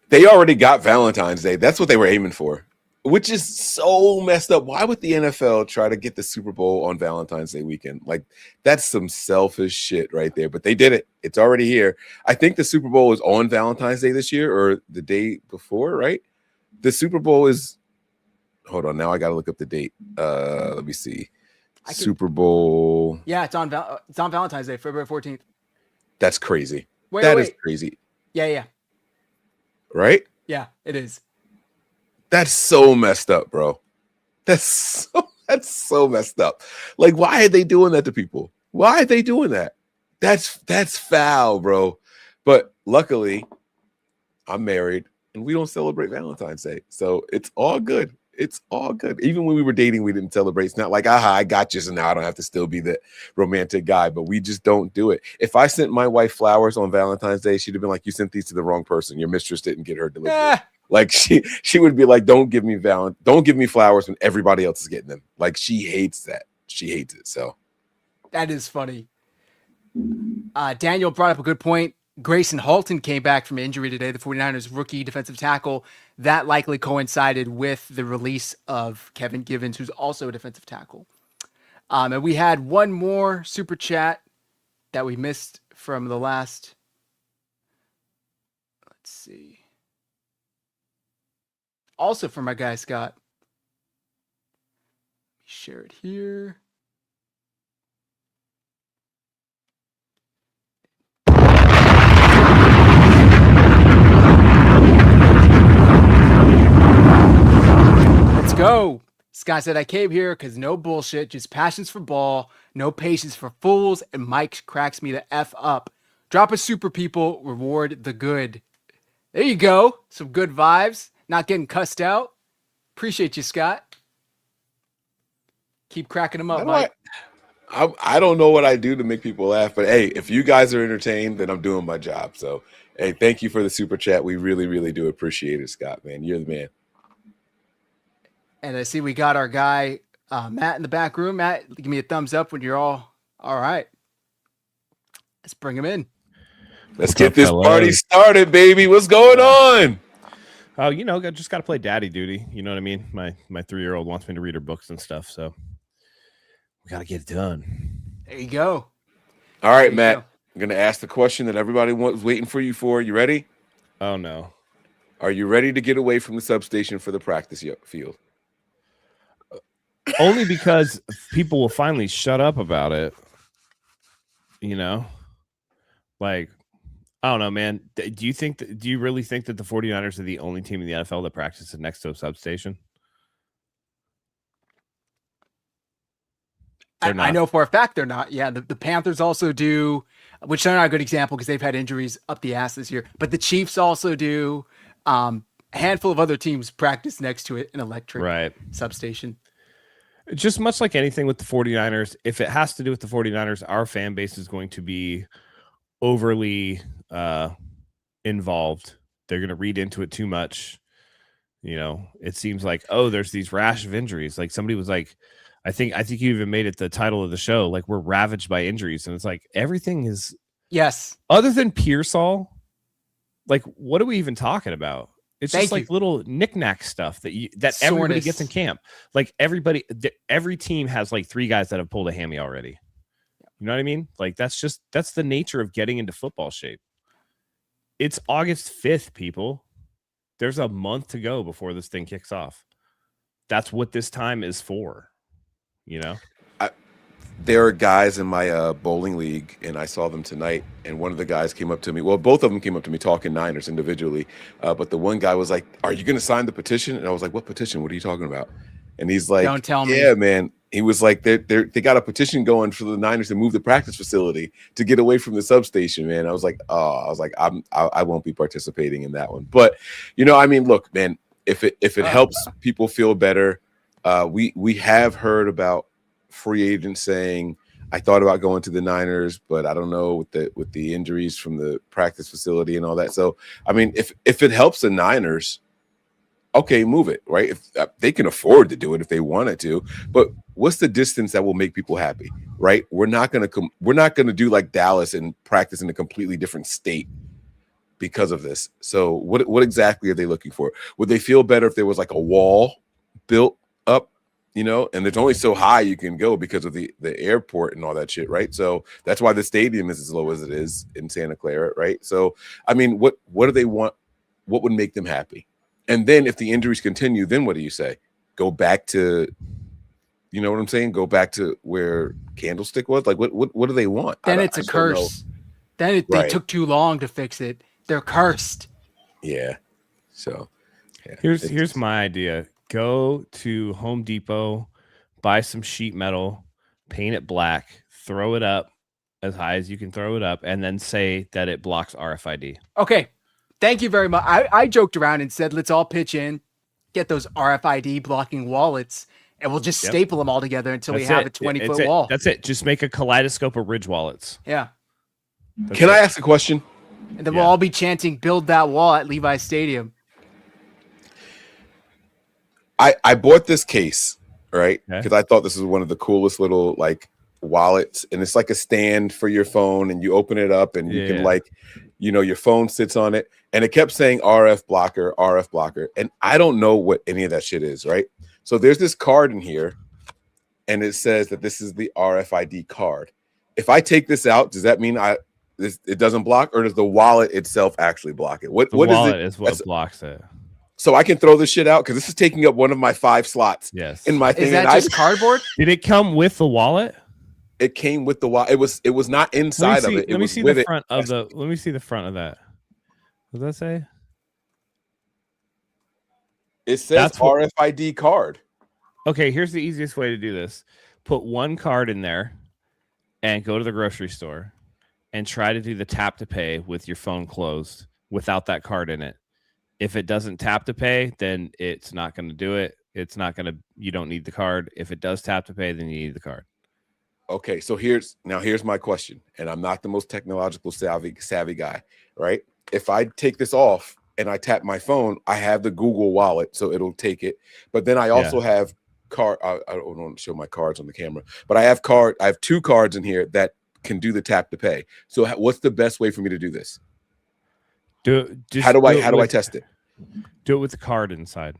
They already got Valentine's Day. That's what they were aiming for, which is so messed up. Why would the NFL try to get the Super Bowl on Valentine's Day weekend? Like, that's some selfish shit right there. But they did it. It's already here. I think the Super Bowl is on Valentine's Day this year or the day before, right? The Super Bowl is – hold on. Now I got to look up the date. Let me see. Super Bowl. Yeah, it's on Valentine's Day, February 14th. That's crazy. Wait. Is crazy. Yeah. Right? Yeah, it is. That's so messed up, bro. That's so messed up. Like, why are they doing that to people? Why are they doing that? That's foul, bro. But luckily, I'm married and we don't celebrate Valentine's Day. So it's all good. It's all good. Even when we were dating, we didn't celebrate. It's not like, aha, I got you, so now I don't have to still be the romantic guy. But we just don't do it. If I sent my wife flowers on Valentine's Day, she'd have been like, you sent these to the wrong person. Your mistress didn't get her delivery. Like she would be like, don't give me flowers when everybody else is getting them. Like, she hates that. She hates it. So that is funny. Daniel brought up a good point. Grayson Halton came back from injury today, the 49ers rookie defensive tackle. That likely coincided with the release of Kevin Givens, who's also a defensive tackle. And we had one more super chat that we missed from the last. Let's see. Also from my guy, Scott. Let me share it here. Let's go. Scott said, I came here because no bullshit, just passions for ball, no patience for fools, and Mike cracks me the F up. Drop a super, people, reward the good. There you go. Some good vibes. Not getting cussed out. Appreciate you, Scott. Keep cracking them up, Mike. I don't know what I do to make people laugh, but hey, if you guys are entertained, then I'm doing my job. So, hey, thank you for the super chat. We really, really do appreciate it, Scott, man. You're the man. And I see we got our guy, Matt, in the back room. Matt, give me a thumbs up when you're all right. Let's bring him in. Let's get this party started, baby. What's going on? Oh, I just got to play daddy duty. You know what I mean? My 3-year-old wants me to read her books and stuff, so we got to get it done. There you go. All right, Matt. I'm going to ask the question that everybody was waiting for you for. You ready? Oh, no. Are you ready to get away from the substation for the practice field? Only because people will finally shut up about it. Like, I don't know, man. Do you really think that the 49ers are the only team in the NFL that practices next to a substation? I know for a fact they're not. Yeah, the Panthers also do, which they're not a good example because they've had injuries up the ass this year. But the Chiefs also do. A handful of other teams practice next to it, an electric substation. Just much like anything with the 49ers, if it has to do with the 49ers, our fan base is going to be overly involved. They're going to read into it too much. It seems like, there's these rash of injuries. Like somebody was like, I think you even made it the title of the show. Like, we're ravaged by injuries. And it's like, everything is. Yes. Other than Pearsall, like, what are we even talking about? It's just like little knick-knack stuff that everybody gets in camp. Like every team has like 3 guys that have pulled a hammy already. You know what I mean? Like that's the nature of getting into football shape. It's August 5th, people. There's a month to go before this thing kicks off. That's what this time is for. There are guys in my bowling league, and I saw them tonight, and one of the guys came up to me. Well, both of them came up to me talking Niners individually, but the one guy was like, are you going to sign the petition? And I was like, what petition? What are you talking about? And he's like, don't tell me. Yeah, man. he was like, they got a petition going for the Niners to move the practice facility to get away from the substation, man. I was like, I won't be participating in that one. But, I mean, look, man, if it helps people feel better, we have heard about free agents saying, I thought about going to the Niners, but I don't know with the injuries from the practice facility and all that. So, I mean, if it helps the Niners, okay, move it, right? If they can afford to do it if they wanted to, but what's the distance that will make people happy, right? We're not gonna do like Dallas and practice in a completely different state because of this. So what exactly are they looking for? Would they feel better if there was like a wall built up, and there's only so high you can go because of the airport and all that shit, right? So that's why the stadium is as low as it is in Santa Clara, right? So I mean, what do they want? What would make them happy? And then if the injuries continue, then what do you say? Go back to, you know what I'm saying? Go back to where Candlestick was? Like, what do they want? Then it's a curse. Then they took too long to fix it. They're cursed. Yeah. So yeah. Here's my idea. Go to Home Depot, buy some sheet metal, paint it black, throw it up as high as you can throw it up, and then say that it blocks RFID. Okay. Thank you very much. I joked around and said, let's all pitch in, get those RFID blocking wallets, and we'll just staple them all together until we have a 20-foot wall. That's it. Just make a kaleidoscope of Ridge wallets. Yeah. Can I ask a question? And then we'll all be chanting, build that wall at Levi's Stadium. I bought this case, right? Because I thought this was one of the coolest little like wallets, and it's like a stand for your phone, and you open it up and you can like, your phone sits on it, and it kept saying RF blocker, and I don't know what any of that shit is, right? So there's this card in here, and it says that this is the RFID card. If I take this out, does that mean it doesn't block, or does the wallet itself actually block it? What wallet is it? Is what blocks it. So I can throw this shit out because this is taking up one of my 5 slots. Yes. In my thing. Is that just cardboard? Did it come with the wallet? It came with the wallet. It was not inside of it. Let me see the front of the. Let me see the front of that. What does that say? It says RFID card. Okay, here's the easiest way to do this. Put one card in there and go to the grocery store and try to do the tap to pay with your phone closed without that card in it. If it doesn't tap to pay, then it's not going to do it. It's not going to, you don't need the card. If it does tap to pay, then you need the card. Okay, so here's my question, and I'm not the most technological savvy guy, right? If I take this off and I tap my phone, I have the Google Wallet, so it'll take it. But then I also have card. I don't want to show my cards on the camera, but I have 2 cards in here that can do the tap to pay. So what's the best way for me to do this? How do I test it? Do it with the card inside.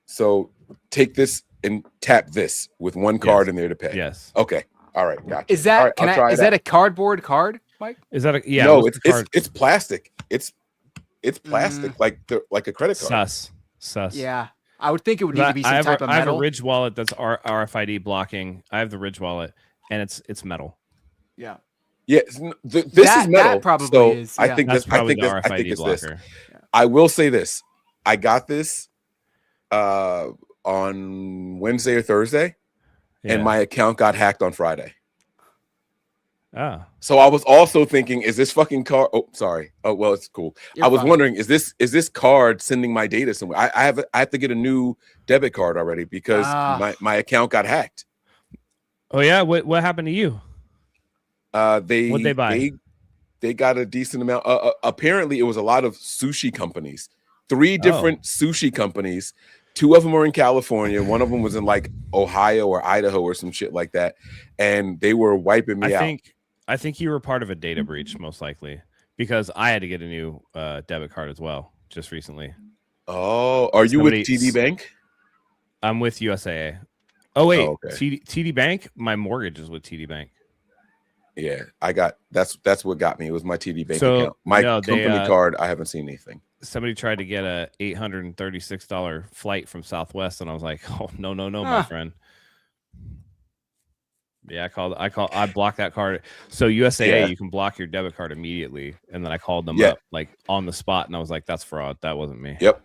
So take this and tap this with one card in there to pay. Yes. Okay. All right. Gotcha. Is that is that a cardboard card, Mike? Is that a No, it's plastic. It's plastic, like a credit card. Sus. Yeah. I would think it would need to be some type of metal. I have a Ridge wallet that's RFID blocking. I have the Ridge wallet, and it's metal. Yeah. Yeah, this is metal. That probably is. Yeah. I think it's this. Yeah. I will say this: I got this on Wednesday or Thursday, and my account got hacked on Friday. So I was also thinking, is this fucking card? Oh, sorry. Oh, well, it's cool. I was wondering, is this card sending my data somewhere? I have to get a new debit card already because my account got hacked. Oh yeah, what happened to you? What'd they buy? They got a decent amount. Apparently, it was a lot of sushi companies. 3 different sushi companies. 2 of them were in California. One of them was in like Ohio or Idaho or some shit like that. And they were wiping me out. I think you were part of a data breach, most likely, because I had to get a new debit card as well just recently. Oh, are you with TD Bank? I'm with USAA. Oh wait, TD Bank. My mortgage is with TD Bank. Yeah, that's what got me. It was my TD Bank account. My company card, I haven't seen anything. Somebody tried to get a $836 flight from Southwest, and I was like, "Oh no, my friend." Yeah, I blocked that card. So USAA, you can block your debit card immediately, and then I called them up like on the spot, and I was like, "That's fraud. That wasn't me." Yep.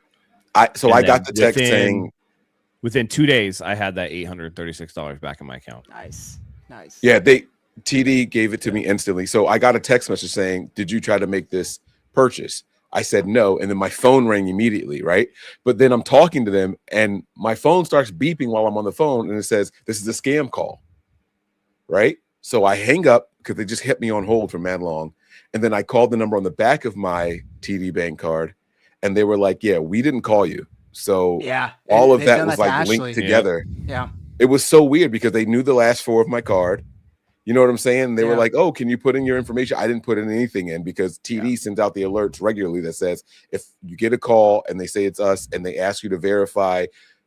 I got the text saying Within 2 days, I had that $836 back in my account. Nice. Yeah, TD gave it to me instantly. So I got a text message saying, "Did you try to make this purchase?" I said no, and then my phone rang immediately, right? But then I'm talking to them, and my phone starts beeping while I'm on the phone, and it says, "This is a scam call," right? So I hang up because they just hit me on hold for mad long, and then I called the number on the back of my TD bank card, and they were like, "Yeah, we didn't call you." So yeah, all of that was like linked together. Yeah. It was so weird because they knew the last 4 of my card. You know what I'm saying? They were like, "Oh, can you put in your information?" I didn't put in anything in because TD sends out the alerts regularly that says if you get a call and they say it's us and they ask you to verify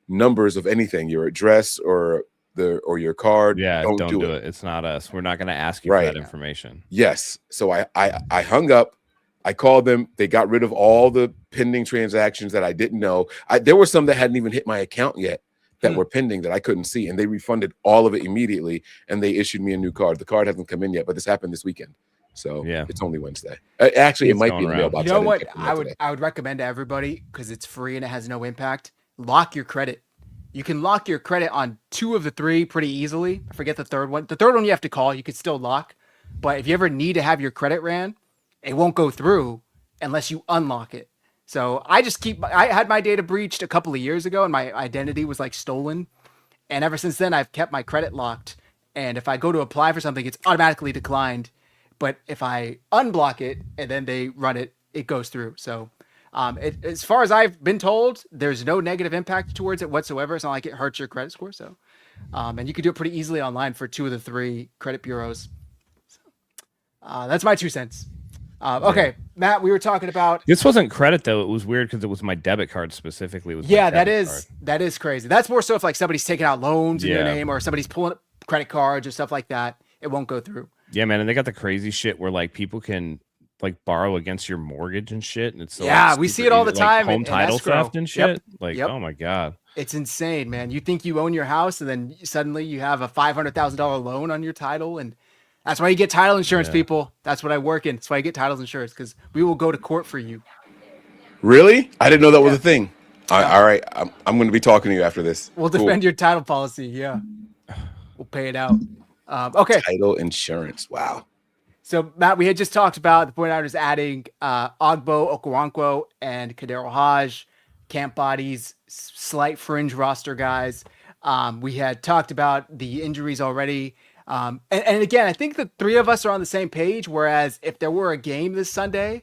numbers of anything, your address or your card, don't do it. It's not us. We're not going to ask you for that information. Yes. So I hung up. I called them. They got rid of all the pending transactions that I didn't know. There were some that hadn't even hit my account yet that were pending that I couldn't see, and they refunded all of it immediately, and they issued me a new card. The card hasn't come in yet, but this happened this weekend, so it's only Wednesday. Actually, it might be in the mailbox. You know what? I would recommend to everybody, because it's free and it has no impact. Lock your credit. You can lock your credit on 2 of the 3 pretty easily. I forget the third one. The third one you have to call. You could still lock, but if you ever need to have your credit ran, it won't go through unless you unlock it. So I had my data breached a couple of years ago and my identity was like stolen. And ever since then, I've kept my credit locked. And if I go to apply for something, it's automatically declined. But if I unblock it and then they run it, it goes through. So as far as I've been told, there's no negative impact towards it whatsoever. It's not like it hurts your credit score. So, and you can do it pretty easily online for 2 of the 3 credit bureaus. So, that's my 2 cents. Okay, Matt, we were talking about this wasn't credit though. It was weird because it was my debit card specifically. That is crazy. That's more so if like somebody's taking out loans in your name or somebody's pulling up credit cards or stuff like that. It won't go through. Yeah, man, and they got the crazy shit where like people can like borrow against your mortgage and shit, and it's so we see it all the time. Home title theft and shit. Oh my god, it's insane, man. You think you own your house, and then suddenly you have a $500,000 loan on your title, and that's why you get title insurance, people. That's what I work in. That's why I get title insurance, because we will go to court for you. Really? I didn't know that was a thing. All right. I'm going to be talking to you after this. We'll defend your title policy. Yeah. We'll pay it out. Okay. Title insurance. Wow. So, Matt, we had just talked about the 49ers adding Ogbo, Okoronkwo, and Kadero Hodge, camp bodies, slight fringe roster guys. We had talked about the injuries already. And again, I think the 3 of us are on the same page, whereas if there were a game this Sunday,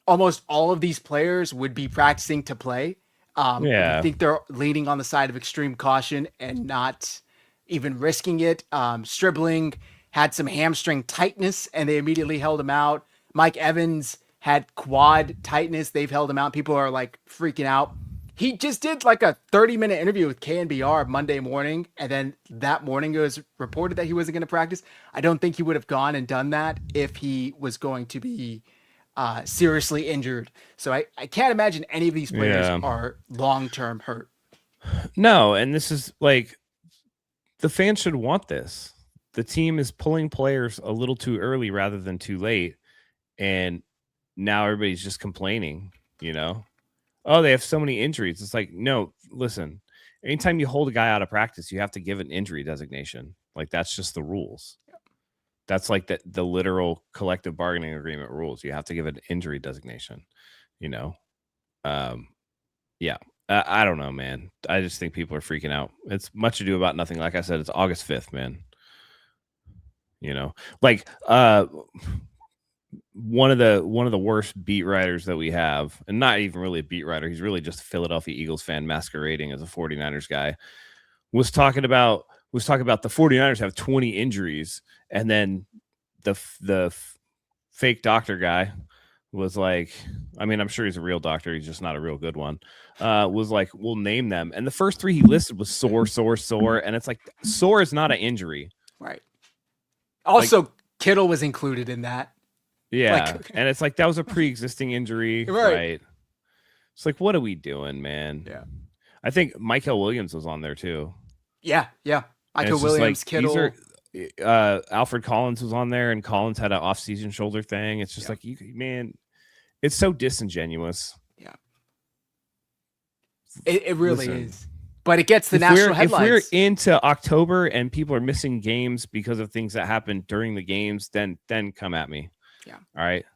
almost all of these players would be practicing to play. I think they're leaning on the side of extreme caution and not even risking it. Stribling had some hamstring tightness and they immediately held him out. Mike Evans had quad tightness. They've held him out. People are like freaking out. He just did like a 30-minute interview with KNBR Monday morning, and then that morning it was reported that he wasn't going to practice. I don't think he would have gone and done that if he was going to be seriously injured. So I can't imagine any of these players are long-term hurt. No, and this is like the fans should want this. The team is pulling players a little too early rather than too late, and now everybody's just complaining, you know? Oh, they have so many injuries. It's like, no, listen, anytime you hold a guy out of practice, you have to give an injury designation. Like, that's just the rules. That's like the literal collective bargaining agreement rules. You have to give an injury designation, you know? I don't know, man. I just think people are freaking out. It's much ado about nothing. Like I said, it's August 5th, man. You know, like, one of the worst beat writers that we have, and not even really a beat writer, he's really just a Philadelphia Eagles fan masquerading as a 49ers guy, was talking about the 49ers have 20 injuries, and then the fake doctor guy was like, I mean, I'm sure he's a real doctor, he's just not a real good one, was like, we'll name them, and the first 3 he listed was sore, and it's like, sore is not an injury, right? Also, like, Kittle was included in that. Yeah, and it's like that was a pre-existing injury, right? It's like, what are we doing, man? Yeah, I think Michael Williams was on there too. Yeah. Michael Williams, like, Kittle. Alfred Collins was on there, and Collins had an off-season shoulder thing. It's just like, man, it's so disingenuous. Yeah, it really is. But it gets the national headlines. If we're into October and people are missing games because of things that happened during the games, then come at me. Yeah. All right.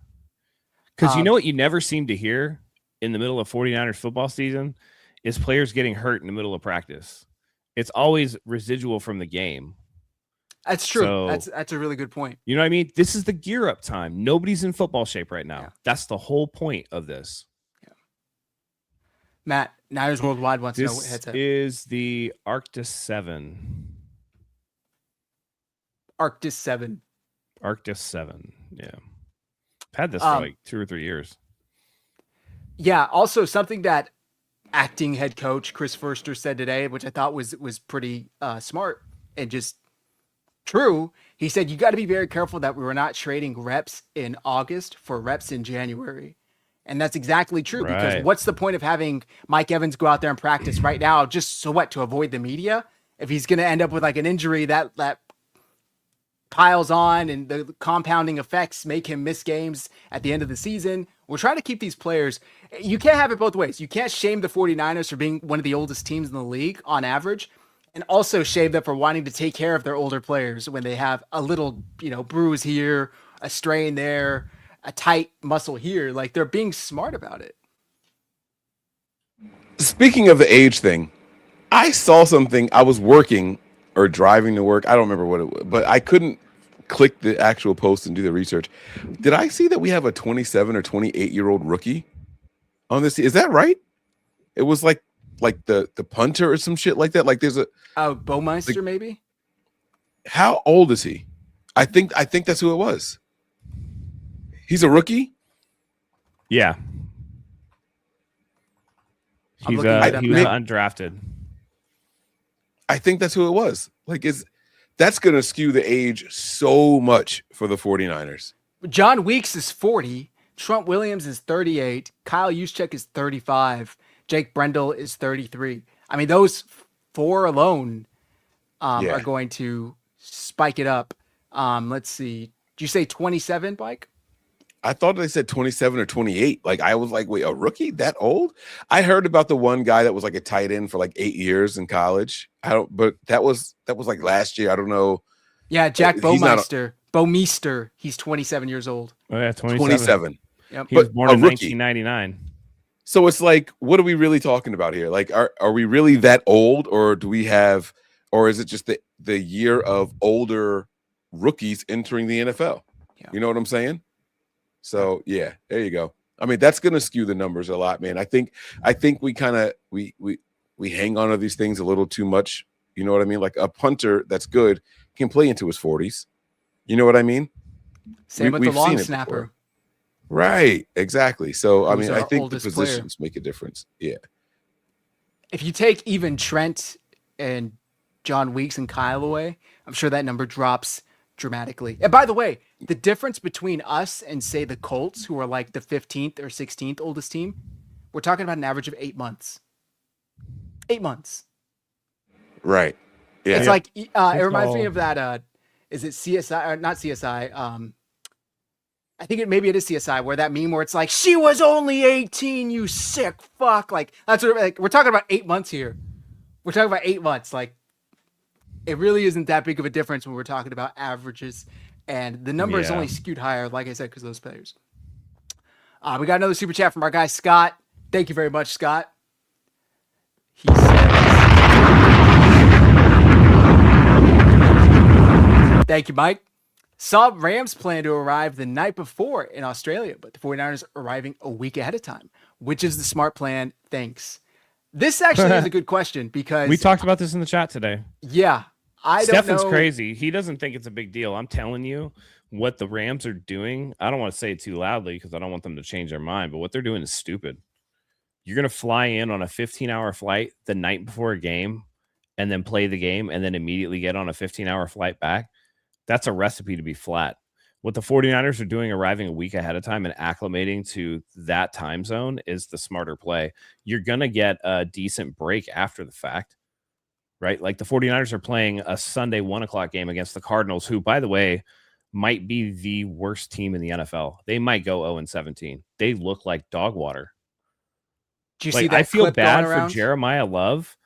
Because you know what you never seem to hear in the middle of 49ers football season is players getting hurt in the middle of practice. It's always residual from the game. That's true. So, that's a really good point. You know what I mean? This is the gear up time. Nobody's in football shape right now. Yeah. That's the whole point of this. Yeah. Matt, Niners Worldwide wants to know what headset. This is the Arctis 7. Arctis 7. Arctis 7. Yeah. I've had this for like 2 or 3 years. Yeah. Also, something that acting head coach Chris Forster said today, which I thought was pretty smart and just true. He said, you got to be very careful that we were not trading reps in August for reps in January. And that's exactly true, because what's the point of having Mike Evans go out there and practice right now just so what, to avoid the media? If he's going to end up with like an injury that piles on and the compounding effects make him miss games at the end of the season. We're trying to keep these players. You can't have it both ways. You can't shame the 49ers for being one of the oldest teams in the league on average, and also shame them for wanting to take care of their older players when they have a little, bruise here, a strain there, a tight muscle here. Like, they're being smart about it. Speaking of the age thing, I saw something. I was working or driving to work. I don't remember what it was, but I couldn't click the actual post and do the research. Did I see that we have a 27 or 28-year-old rookie on this? Is that right? It was like the punter or some shit like that. Like there's a Baumeister, like, maybe. How old is he? I think that's who it was. He's a rookie. Yeah. He was undrafted. I think that's who it was. Like, that's going to skew the age so much for the 49ers. John Weeks is 40. Trump Williams is 38. Kyle Juszczyk is 35. Jake Brendel is 33. I mean, those four alone are going to spike it up. Let's see. Did you say 27, Mike? I thought they said 27 or 28. Like, I was like, wait, a rookie that old? I heard about the one guy that was like a tight end for like 8 years in college. But that was like last year. I don't know. Yeah, Jack Baumeister. He's 27 years old. Oh yeah, 27. Yep. He was born in 1999. So it's like, what are we really talking about here? Like, are we really that old, or do we have, or is it just the year of older rookies entering the NFL? Yeah. You know what I'm saying? So yeah, there you go. I mean, that's gonna skew the numbers a lot, man. I think we kind of we hang on to these things a little too much. You know what I mean? Like a punter that's good can play into his 40s. You know what I mean? Same with the long snapper. Right, exactly. So I mean, I think the positions make a difference. Yeah. If you take even Trent and John Weeks and Kyle away, I'm sure that number drops dramatically. And by the way, the difference between us and say the Colts, who are like the 15th or 16th oldest team, we're talking about an average of 8 months. 8 months. Right. Yeah. It's like it reminds me of that. Is it CSI or not CSI? I think maybe it is CSI, where that meme where it's like, she was only 18, you sick fuck. Like, that's what, like, we're talking about 8 months here. We're talking about 8 months. Like, it really isn't that big of a difference when we're talking about averages, and the number is only skewed higher, like I said, because of those players. We got another super chat from our guy Scott. Thank you very much, Scott. He says, thank you, Mike. Saw Rams plan to arrive the night before in Australia, but the 49ers arriving a week ahead of time. Which is the smart plan? Thanks. This actually is a good question, because we talked about this in the chat today. Yeah. Stefan's crazy. He doesn't think it's a big deal. I'm telling you what the Rams are doing. I don't want to say it too loudly because I don't want them to change their mind, but what they're doing is stupid. You're going to fly in on a 15-hour flight the night before a game and then play the game and then immediately get on a 15-hour flight back. That's a recipe to be flat. What the 49ers are doing, arriving a week ahead of time and acclimating to that time zone, is the smarter play. You're going to get a decent break after the fact, right? Like the 49ers are playing a Sunday 1 o'clock game against the Cardinals, who, by the way, might be the worst team in the NFL. They might go 0-17. They look like dog water. Do you see that? I feel bad for Jeremiah Love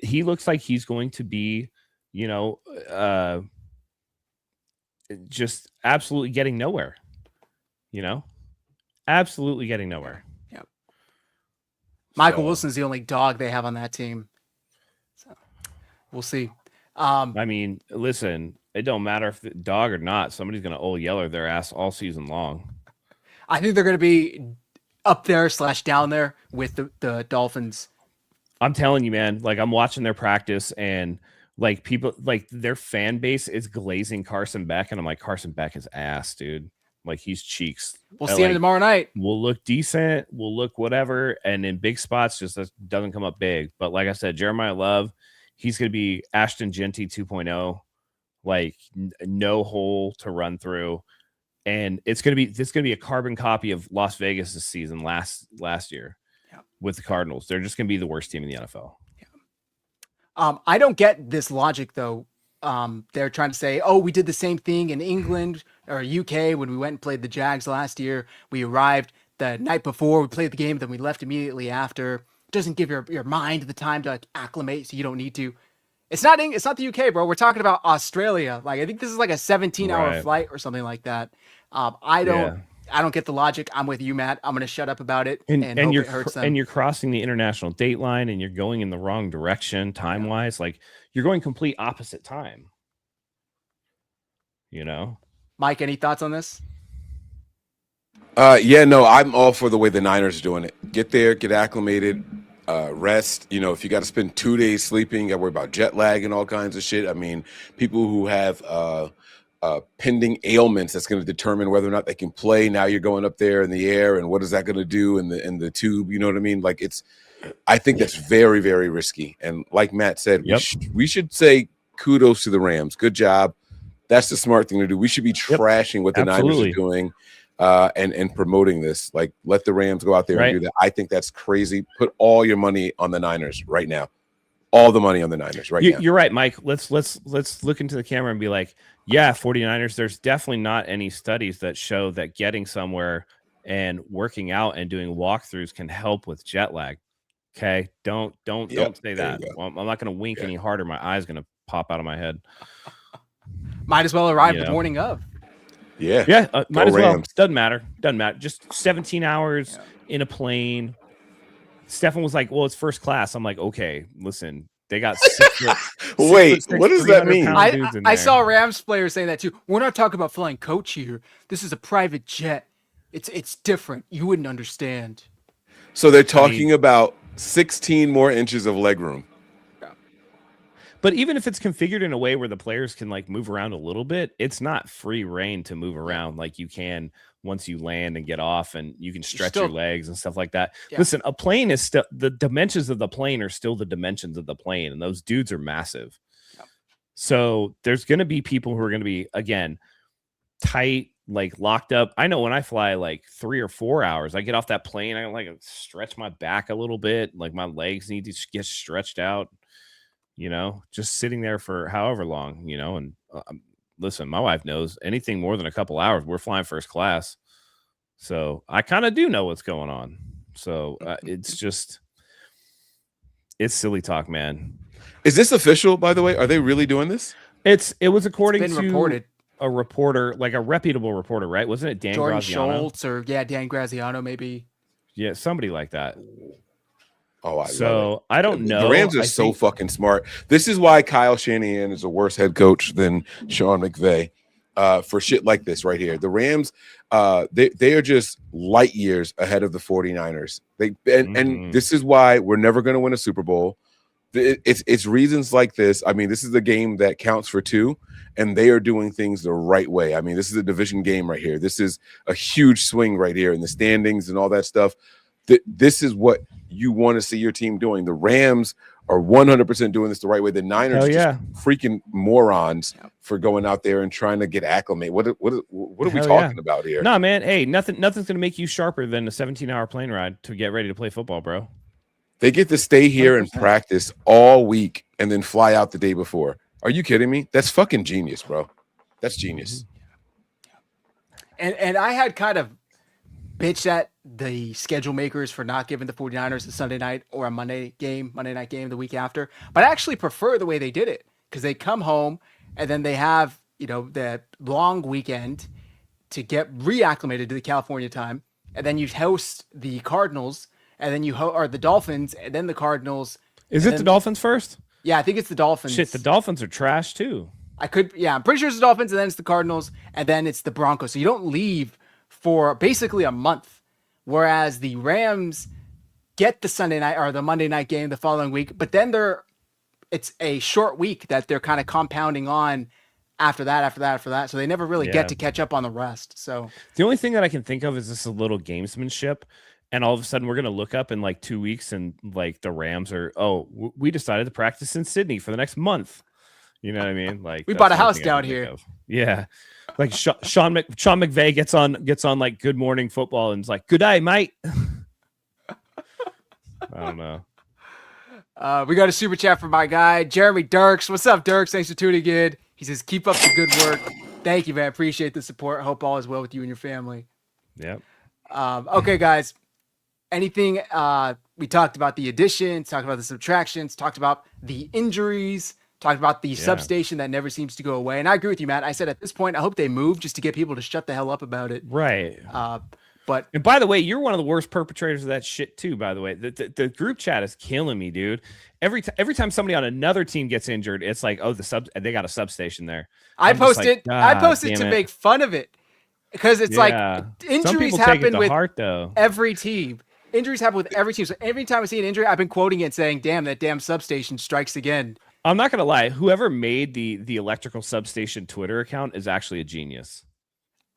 he looks like he's going to be, just absolutely getting nowhere. Absolutely getting nowhere. Yep. Michael Wilson's the only dog they have on that team. So we'll see. I mean, listen, it don't matter if the dog or not. Somebody's going to old yeller their ass all season long. I think they're going to be up there / down there with the Dolphins. I'm telling you, man, like I'm watching their practice and like people, like their fan base is glazing Carson Beck. And I'm like, Carson Beck is ass, dude. Like he's cheeks. We'll see him tomorrow night. We'll look decent. We'll look whatever. And in big spots, just doesn't come up big. But like I said, Jeremiah Love, he's going to be Ashton Genty 2.0, like no hole to run through. And this is going to be a carbon copy of Las Vegas this season last year with the Cardinals. They're just going to be the worst team in the NFL. Yeah. I don't get this logic though. They're trying to say, oh, we did the same thing in England or UK when we went and played the Jags last year. We arrived the night before, we played the game, then we left immediately after. It doesn't give your mind the time to like acclimate, so you don't need to. It's not the UK, bro. We're talking about Australia. Like I think this is like a 17-hour flight or something like that. I don't get the logic. I'm with you, Matt. I'm going to shut up about it and hope it hurts them. And you're crossing the international date line and you're going in the wrong direction time-wise. Like you're going complete opposite time. Mike, any thoughts on this? I'm all for the way the Niners are doing it. Get there, get acclimated, rest. If you got to spend 2 days sleeping, you got to worry about jet lag and all kinds of shit. I mean, people who have pending ailments, that's going to determine whether or not they can play. Now you're going up there in the air, and what is that going to do in the tube? You know what I mean? Like I think that's very, very risky. And like Matt said, we should say kudos to the Rams. Good job. That's the smart thing to do. We should be trashing what the Niners are doing and promoting this. Like, let the Rams go out there and do that. I think that's crazy. Put all your money on the Niners right now. All the money on the Niners right now. You're right, Mike. Let's look into the camera and be like, yeah, 49ers, there's definitely not any studies that show that getting somewhere and working out and doing walkthroughs can help with jet lag. Okay? Don't say that. Well, I'm not going to wink any harder. My eye's going to pop out of my head. Might as well arrive the morning of. Yeah. Might as well. Doesn't matter. Just 17 hours in a plane. Stefan was like, well, it's first class. I'm like, okay, listen, they got Wait, what does that mean? I saw Rams players saying that too. We're not talking about flying coach here. This is a private jet. It's different. You wouldn't understand. So they're talking about 16 more inches of legroom. But even if it's configured in a way where the players can like move around a little bit, it's not free reign to move around like you can once you land and get off, and you can stretch your legs and stuff like that. Yeah. Listen, a plane is still, the dimensions of the plane are still the dimensions of the plane, and those dudes are massive. Yep. So there's going to be people who are going to be, again, tight, like locked up. I know when I fly like 3 or 4 hours, I get off that plane, I like stretch my back a little bit, like my legs need to get stretched out. Just sitting there for however long, and listen, my wife knows anything more than a couple hours, we're flying first class. So I kind of do know what's going on. So it's silly talk, man. Is this official, by the way? Are they really doing this? It was according to reported. A reporter, like a reputable reporter, right? Wasn't it Dan Jordan Graziano? Schultz or Dan Graziano, maybe. Yeah, somebody like that. Oh, I don't know. The Rams are so fucking smart. This is why Kyle Shanahan is a worse head coach than Sean McVay for shit like this right here. The Rams, they are just light years ahead of the 49ers. And this is why we're never going to win a Super Bowl. It's reasons like this. I mean, this is a game that counts for 2, and they are doing things the right way. I mean, this is a division game right here. This is a huge swing right here in the standings and all that stuff. This is what you want to see your team doing. The Rams are 100% doing this the right way. The Niners are just freaking morons for going out there and trying to get acclimated. What are we talking about here? No, man. Hey, nothing's going to make you sharper than a 17-hour plane ride to get ready to play football, bro. They get to stay here 100%. And practice all week and then fly out the day before. Are you kidding me? That's fucking genius, bro. That's genius. And I had kind of bitched at the schedule makers for not giving the 49ers a Sunday night or a Monday night game the week after. But I actually prefer the way they did it because they come home and then they have, that long weekend to get reacclimated to the California time. And then you host the Cardinals and then or the Dolphins and then the Cardinals. Is it the Dolphins first? Yeah, I think it's the Dolphins. Shit, the Dolphins are trash too. I'm pretty sure it's the Dolphins, and then it's the Cardinals, and then it's the Broncos. So you don't leave for basically a month, whereas the Rams get the Sunday night or the Monday night game the following week, but then it's a short week that they're kind of compounding on after that. So they never really get to catch up on the rest. So the only thing that I can think of is this a little gamesmanship. And all of a sudden, we're going to look up in like 2 weeks and like the Rams we decided to practice in Sydney for the next month. You know what I mean? Like we bought a house down here. Yeah. Like Sean McVay gets on like Good Morning Football and is like, "Good day, mate." I don't know. We got a super chat from my guy, Jeremy Dirks. What's up, Dirks? Thanks for tuning in. He says, keep up the good work. Thank you, man. Appreciate the support. Hope all is well with you and your family. Yep. Okay, guys. Anything we talked about the additions, talked about the subtractions, talked about the injuries, talked about the substation that never seems to go away. And I agree with you, Matt. I said at this point, I hope they move just to get people to shut the hell up about it. Right. And by the way, you're one of the worst perpetrators of that shit too, by the way. The group chat is killing me, dude. Every time somebody on another team gets injured, it's like, oh, they got a substation there. I posted to make fun of it because it's like injuries happen with every team. Injuries happen with every team. So every time I see an injury, I've been quoting it saying, damn, that damn substation strikes again. I'm not going to lie. Whoever made the electrical substation Twitter account is actually a genius.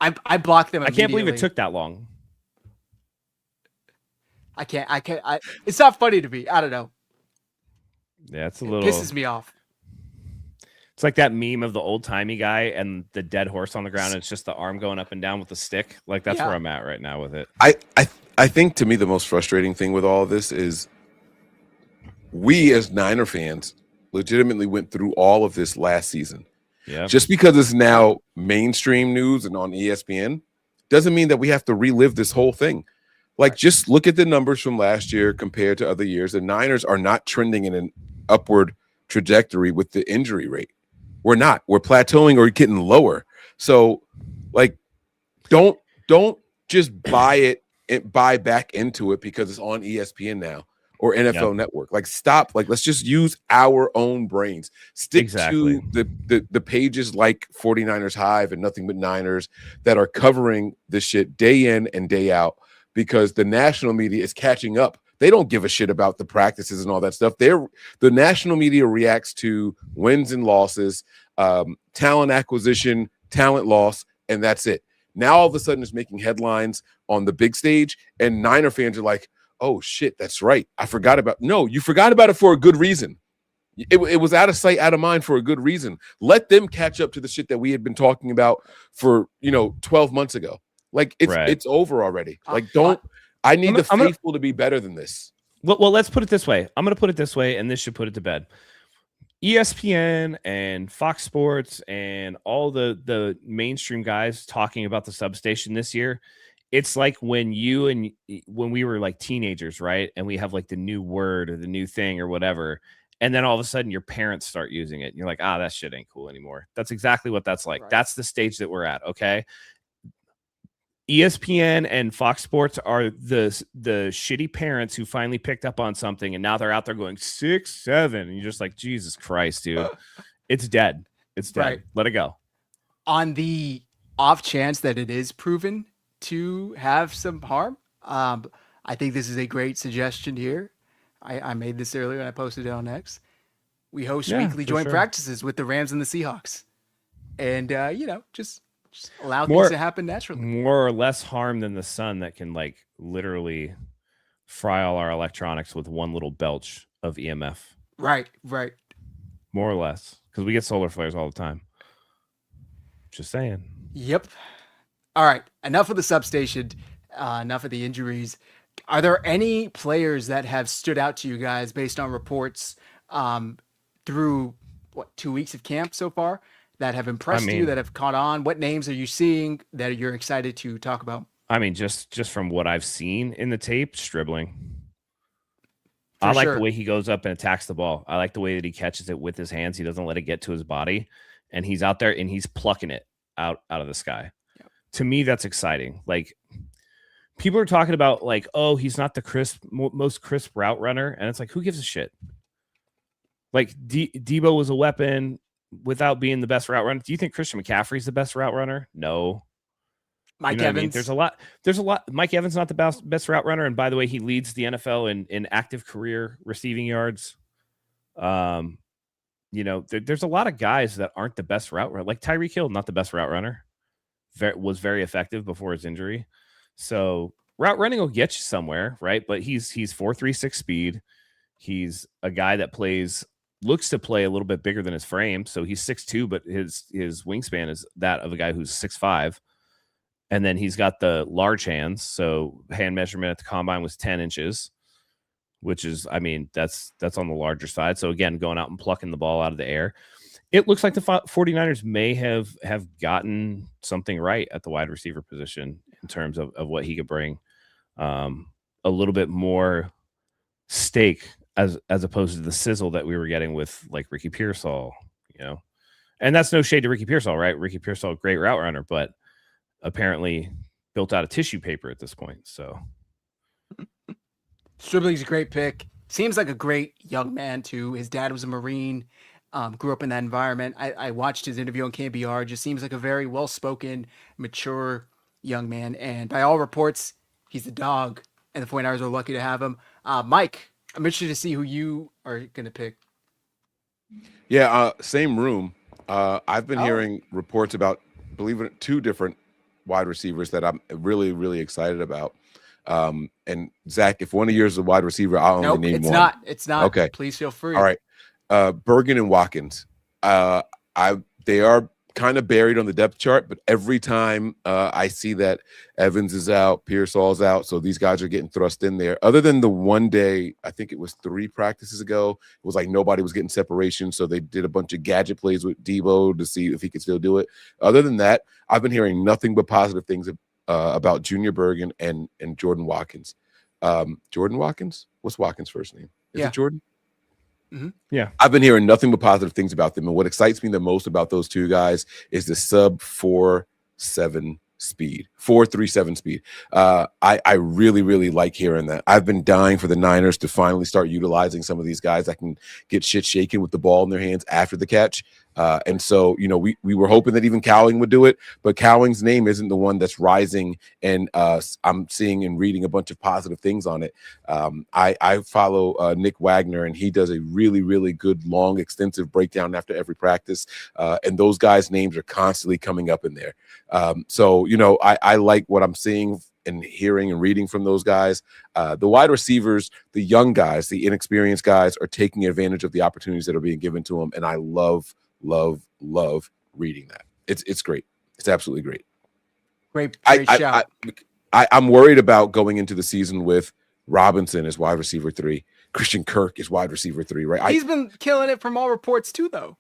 I blocked them. I can't believe it took that long. I can't. It's not funny to me. I don't know. Yeah, it's a little. It pisses me off. It's like that meme of the old timey guy and the dead horse on the ground. And it's just the arm going up and down with the stick. Like that's where I'm at right now with it. I think to me the most frustrating thing with all of this is we as Niner fans legitimately went through all of this last season. Yeah. Just because it's now mainstream news and on ESPN doesn't mean that we have to relive this whole thing. Like, just look at the numbers from last year compared to other years. The Niners are not trending in an upward trajectory with the injury rate. We're not. We're plateauing or getting lower. So, like, don't just buy back into it because it's on ESPN now or NFL Network. Like, stop. Like, let's just use our own brains. Stick to the pages like 49ersHive and Nothing But Niners that are covering this shit day in and day out. Because the national media is catching up. They don't give a shit about the practices and all that stuff. The national media reacts to wins and losses, talent acquisition, talent loss, and that's it. Now all of a sudden it's making headlines on the big stage, and Niner fans are like, oh shit, that's right. I forgot about No, you forgot about it for a good reason. It was out of sight, out of mind for a good reason. Let them catch up to the shit that we had been talking about for 12 months ago. Like it's over already. Like I need the faithful to be better than this. Well, let's put it this way. I'm going to put it this way, and this should put it to bed. ESPN and Fox Sports and all the mainstream guys talking about the substation this year. It's like when we were like teenagers, right? And we have like the new word or the new thing or whatever. And then all of a sudden your parents start using it. And you're like, that shit ain't cool anymore. That's exactly what that's like. Right. That's the stage that we're at. Okay. ESPN and Fox Sports are the shitty parents who finally picked up on something, and now they're out there going 6, 7, and you're just like, Jesus Christ, dude, it's dead. It's dead. Right. Let it go. On the off chance that it is proven to have some harm, I think this is a great suggestion here. I made this earlier and I posted it on X. We host weekly joint practices with the Rams and the Seahawks, and just allow things to happen naturally. More or less harm than the sun that can like literally fry all our electronics with one little belch of EMF. Right. More or less, because we get solar flares all the time. Just saying. Yep. All right. Enough of the substation. Enough of the injuries. Are there any players that have stood out to you guys based on reports through 2 weeks of camp so far? That have impressed you, that have caught on? What names are you seeing that you're excited to talk about? I mean, just from what I've seen in the tape, Stribling. For I like sure. the way he goes up and attacks the ball. I like the way that he catches it with his hands. He doesn't let it get to his body, and he's out there and he's plucking it out of the sky. Yep. To me, that's exciting. Like, people are talking about, like, oh, he's not the most crisp route runner, and it's like, who gives a shit? Like, Debo was a weapon without being the best route runner. Do you think Christian McCaffrey's the best route runner? No. Mike Evans. I mean? There's a lot. Mike Evans not the best route runner, and by the way, he leads the NFL in active career receiving yards. There's a lot of guys that aren't the best route runner. Like Tyreek Hill, not the best route runner. Was very effective before his injury. So route running will get you somewhere, right? But he's 4.36 speed. He's a guy that looks to play a little bit bigger than his frame. So he's 6'2", but his wingspan is that of a guy who's 6'5". And then he's got the large hands. So hand measurement at the combine was 10 inches, which is, I mean, that's on the larger side. So again, going out and plucking the ball out of the air. It looks like the 49ers may have gotten something right at the wide receiver position in terms of what he could bring. A little bit more steak as opposed to the sizzle that we were getting with like Ricky Pearsall, and that's no shade to Ricky Pearsall, right? Ricky Pearsall, great route runner, but apparently built out of tissue paper at this point. So Stribling's a great pick. Seems like a great young man too. His dad was a Marine, grew up in that environment. I watched his interview on KBR. Just seems like a very well-spoken, mature young man. And by all reports, he's the dog, and the 49ers are lucky to have him. Mike, I'm interested to see who you are going to pick. Yeah, same room. I've been hearing reports about, believe it, 2 different wide receivers that I'm really, really excited about. And Zach, if one of yours is a wide receiver, I'll only name one. It's not. Okay. Please feel free. All right. Bergen and Watkins. They are kind of buried on the depth chart, but every time I see that Evans is out, Pearsall's out, so these guys are getting thrust in there. Other than the one day, I think it was 3 practices ago, it was like nobody was getting separation, so they did a bunch of gadget plays with Debo to see if he could still do it. Other than that, I've been hearing nothing but positive things about Junior Bergen and Jordan Watkins. Jordan Watkins? What's Watkins' first name? Is it Jordan? Mm-hmm. Yeah, I've been hearing nothing but positive things about them, and what excites me the most about those 2 guys is the sub 4.7 speed, 4.37 speed. I really, really like hearing that. I've been dying for the Niners to finally start utilizing some of these guys that can get shit shaken with the ball in their hands after the catch. And so, we were hoping that even Cowling would do it, but Cowling's name isn't the one that's rising. And I'm seeing and reading a bunch of positive things on it. I follow Nick Wagner, and he does a really, really good, long, extensive breakdown after every practice. And those guys' names are constantly coming up in there. So, I like what I'm seeing and hearing and reading from those guys. The wide receivers, the young guys, the inexperienced guys are taking advantage of the opportunities that are being given to them. And I love reading that. It's great. It's absolutely great. Great shout. I'm worried about going into the season with Robinson as wide receiver 3, Christian Kirk is wide receiver 3, right? He's been killing it from all reports too, though.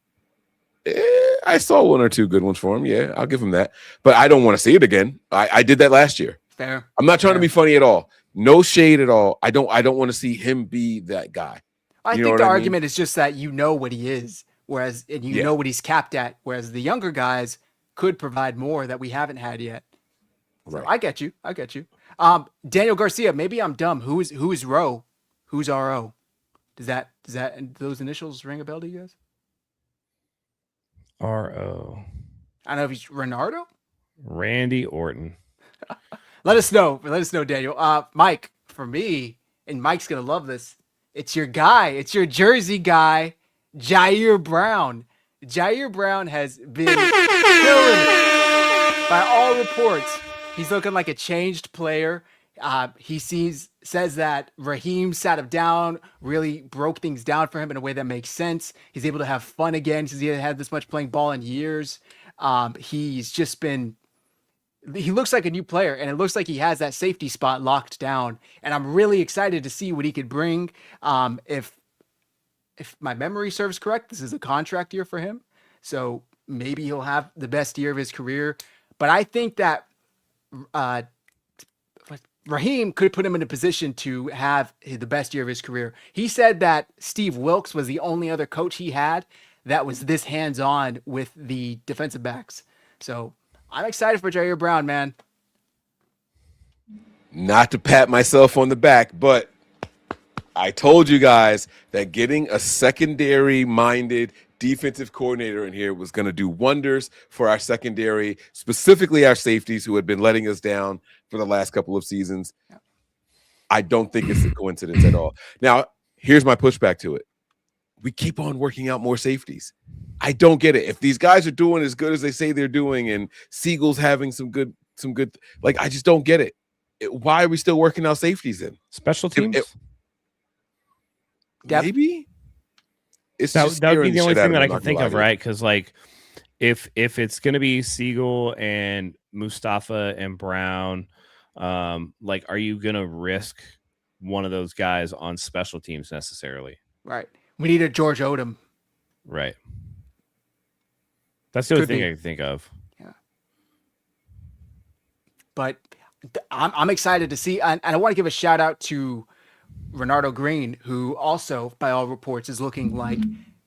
I saw 1 or 2 good ones for him. Yeah, I'll give him that. But I don't want to see it again. I did that last year. Fair. I'm not trying to be funny at all. No shade at all. I don't want to see him be that guy. I think the argument is just that what he is. Whereas, and know what he's capped at, whereas the younger guys could provide more that we haven't had yet. So right. I get you. Daniel Garcia, maybe I'm dumb. Who is Rowe? Who's RO? Does those initials ring a bell to you guys? RO. I don't know if he's Renardo? Randy Orton. Let us know, Daniel. Mike, for me, and Mike's going to love this, it's your guy. It's your Jersey guy, Jair Brown. Jair Brown has been killing it. By all reports, he's looking like a changed player. He says that Raheem sat him down, really broke things down for him in a way that makes sense. He's able to have fun again since he hasn't had this much playing ball in years. He's just been... He looks like a new player, and it looks like he has that safety spot locked down. And I'm really excited to see what he could bring. If my memory serves correct, this is a contract year for him. So maybe he'll have the best year of his career. But I think that Raheem could put him in a position to have the best year of his career. He said that Steve Wilkes was the only other coach he had that was this hands-on with the defensive backs. So I'm excited for Jair Brown, man. Not to pat myself on the back, but I told you guys that getting a secondary-minded defensive coordinator in here was going to do wonders for our secondary, specifically our safeties who had been letting us down for the last couple of seasons. I don't think it's a coincidence at all. Now, here's my pushback to it. We keep on working out more safeties. I don't get it. If these guys are doing as good as they say they're doing and Siegel's having some good, like, I just don't get it. Why are we still working out safeties then? Special teams? Maybe that would be the only thing that I can think of, right? Because like, if it's going to be Siegel and Mustafa and Brown, like, are you going to risk one of those guys on special teams necessarily? Right. We need a George Odom. Right. That's the only thing I can think of. Yeah. But I'm excited to see, and I want to give a shout out to Renardo Green, who also, by all reports, is looking like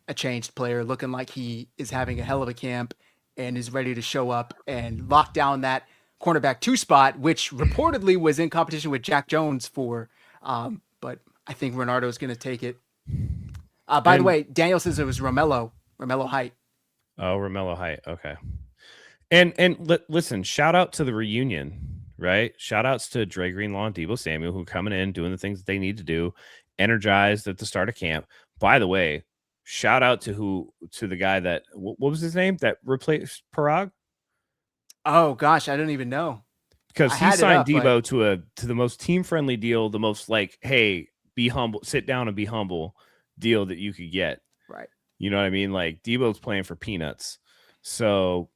a changed player, looking like he is having a hell of a camp and is ready to show up and lock down that cornerback 2 spot, which reportedly was in competition with Jack Jones for, but I think Renardo is going to take it. By the way, Daniel says it was Romello Height. Oh, Romello Height. Okay. And listen, shout out to the reunion. Right. Shout outs to Dre Greenlaw and Deebo Samuel, who are coming in, doing the things that they need to do, energized at the start of camp. By the way, shout out to the guy that, what was his name, that replaced Parag? Oh gosh, I don't even know. Because he signed Deebo to the most team friendly deal, the most like, hey, be humble, sit down and be humble deal that you could get. Right. You know what I mean? Like, Deebo's playing for peanuts. So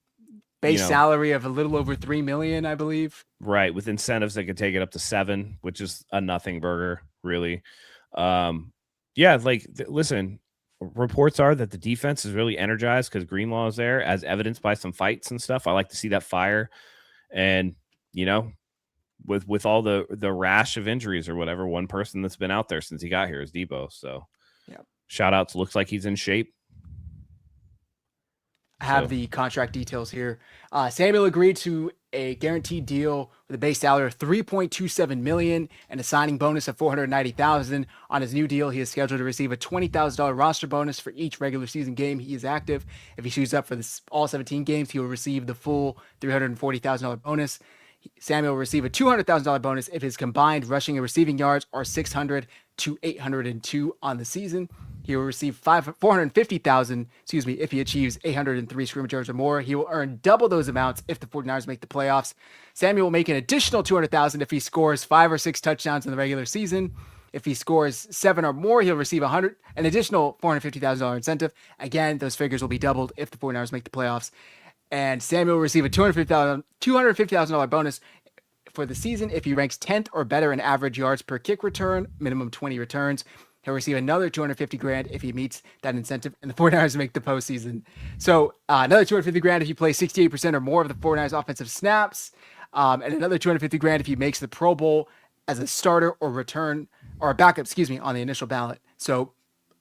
base salary of a little over $3 million, I believe. Right, with incentives that could take it up to 7, which is a nothing burger, really. Listen, reports are that the defense is really energized because Greenlaw is there, as evidenced by some fights and stuff. I like to see that fire, and with all the rash of injuries or whatever, one person that's been out there since he got here is Deebo. So, yeah, shout outs. Looks like he's in shape. I have the contract details here. Samuel agreed to a guaranteed deal with a base salary of $3.27 million and a signing bonus of $490,000. On his new deal, he is scheduled to receive a $20,000 roster bonus for each regular season game he is active. If he shows up for all 17 games, he will receive the full $340,000 bonus. Samuel will receive a $200,000 bonus if his combined rushing and receiving yards are 600 to 802 on the season. He will receive $450,000, if he achieves 803 scrimmage yards or more. He will earn double those amounts if the 49ers make the playoffs. Samuel will make an additional $200,000 if he scores 5 or 6 touchdowns in the regular season. If he scores 7 or more, he'll receive an additional $450,000 incentive. Again, those figures will be doubled if the 49ers make the playoffs. And Samuel will receive a $250,000 bonus for the season if he ranks 10th or better in average yards per kick return, minimum 20 returns. He'll receive another $250,000 if he meets that incentive, and the 49ers make the postseason. So another $250,000 if you play 68% or more of the 49ers offensive snaps, and another $250,000 if he makes the Pro Bowl as a starter or a backup, on the initial ballot. So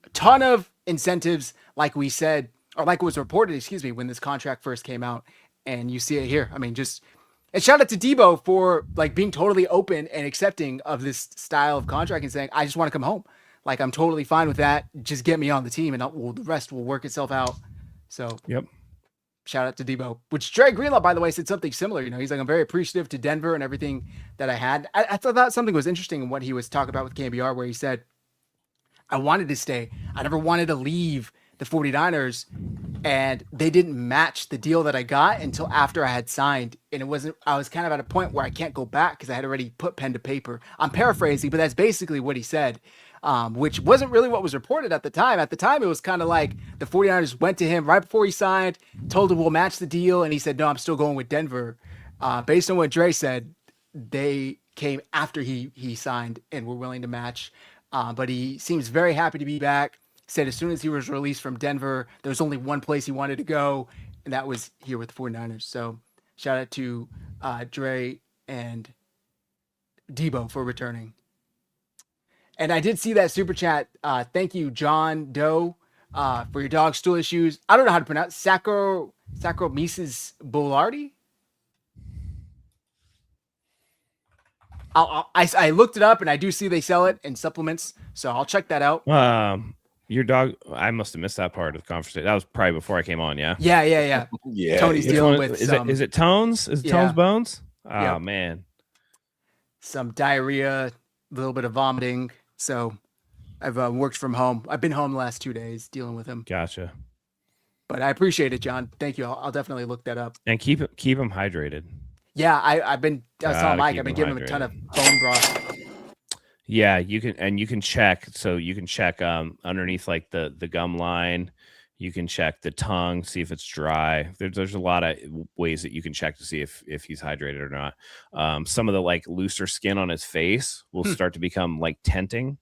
a ton of incentives, like we said, or like it was reported, when this contract first came out, and you see it here. I mean, and shout out to Deebo for like being totally open and accepting of this style of contract and saying, I just want to come home. Like, I'm totally fine with that. Just get me on the team, and the rest will work itself out. So, yep. Shout out to Deebo. Which Dre Greenlaw, by the way, said something similar. He's like, I'm very appreciative to Denver and everything that I had. I thought something was interesting in what he was talking about with KBR, where he said, I wanted to stay. I never wanted to leave the 49ers, and they didn't match the deal that I got until after I had signed. And I was kind of at a point where I can't go back because I had already put pen to paper. I'm paraphrasing, but that's basically what he said. Which wasn't really what was reported at the time. At the time, it was kind of like the 49ers went to him right before he signed, told him we'll match the deal, and he said, no, I'm still going with Denver. Based on what Dre said, they came after he signed and were willing to match. But he seems very happy to be back. Said as soon as he was released from Denver, there was only one place he wanted to go, and that was here with the 49ers. So shout out to Dre and Debo for returning. And I did see that super chat. Thank you, John Doe, for your dog stool issues. I don't know how to pronounce Saccharomyces boulardii. I looked it up and I do see they sell it in supplements, so I'll check that out. Your dog, I must have missed that part of the conversation. That was probably before I came on, yeah? Yeah. Tony's dealing with some... Is it Tones? Is it Tones Bones? Oh, man. Some diarrhea, a little bit of vomiting. So I've worked from home. I've been home the last 2 days dealing with him. Gotcha. But I appreciate it, John. Thank you. I'll definitely look that up. And keep him hydrated. Yeah, I was telling Mike, I've been giving him a ton of bone broth. Yeah, you can check. So you can check underneath like the gum line. You can check the tongue, see if it's dry. There's a lot of ways that you can check to see if he's hydrated or not. Some of the like looser skin on his face will start to become like tenting.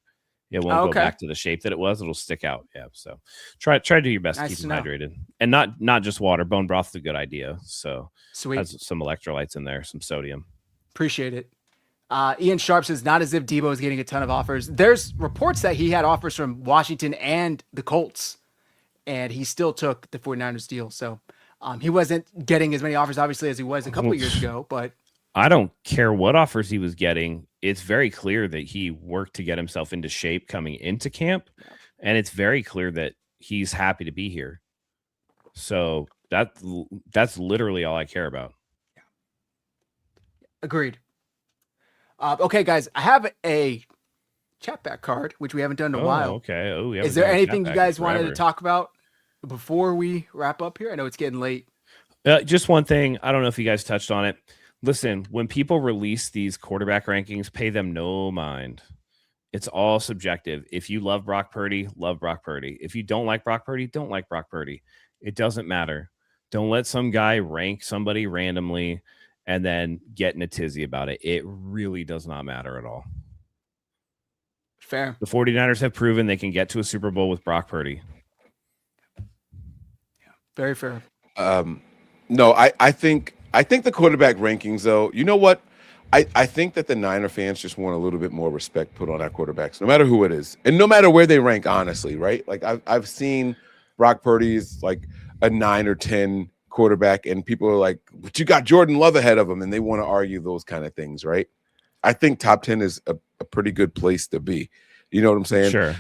It won't go back to the shape that it was. It'll stick out. Yeah. So try to do your best to keep him hydrated, and not just water. Bone broth is a good idea. So sweet. Has some electrolytes in there, some sodium. Appreciate it. Ian Sharp says, not as if Debo is getting a ton of offers. There's reports that he had offers from Washington and the Colts, and he still took the 49ers deal. So he wasn't getting as many offers, obviously, as he was a couple of years ago. But I don't care what offers he was getting. It's very clear that he worked to get himself into shape coming into camp, and it's very clear that he's happy to be here. So that's literally all I care about. Agreed. Okay, guys, I have a chat back card, which we haven't done in a while. Okay. Oh, yeah. Is there anything you guys wanted to talk about before we wrap up here? I know it's getting late. Just one thing. I don't know if you guys touched on it. Listen, when people release these quarterback rankings, pay them no mind. It's all subjective. If you love Brock Purdy, love Brock Purdy. If you don't like Brock Purdy, don't like Brock Purdy. It doesn't matter. Don't let some guy rank somebody randomly and then get in a tizzy about it. It really does not matter at all. Fair. The 49ers have proven they can get to a Super Bowl with Brock Purdy. Yeah, very fair. No, I think the quarterback rankings, though, you know what? I think that the Niner fans just want a little bit more respect put on our quarterbacks, no matter who it is. And no matter where they rank, honestly, right? Like I've seen Brock Purdy's like a 9 or 10 quarterback, and people are like, but you got Jordan Love ahead of him, and they want to argue those kind of things, right? I think top 10 is a pretty good place to be. You know what I'm saying? Sure.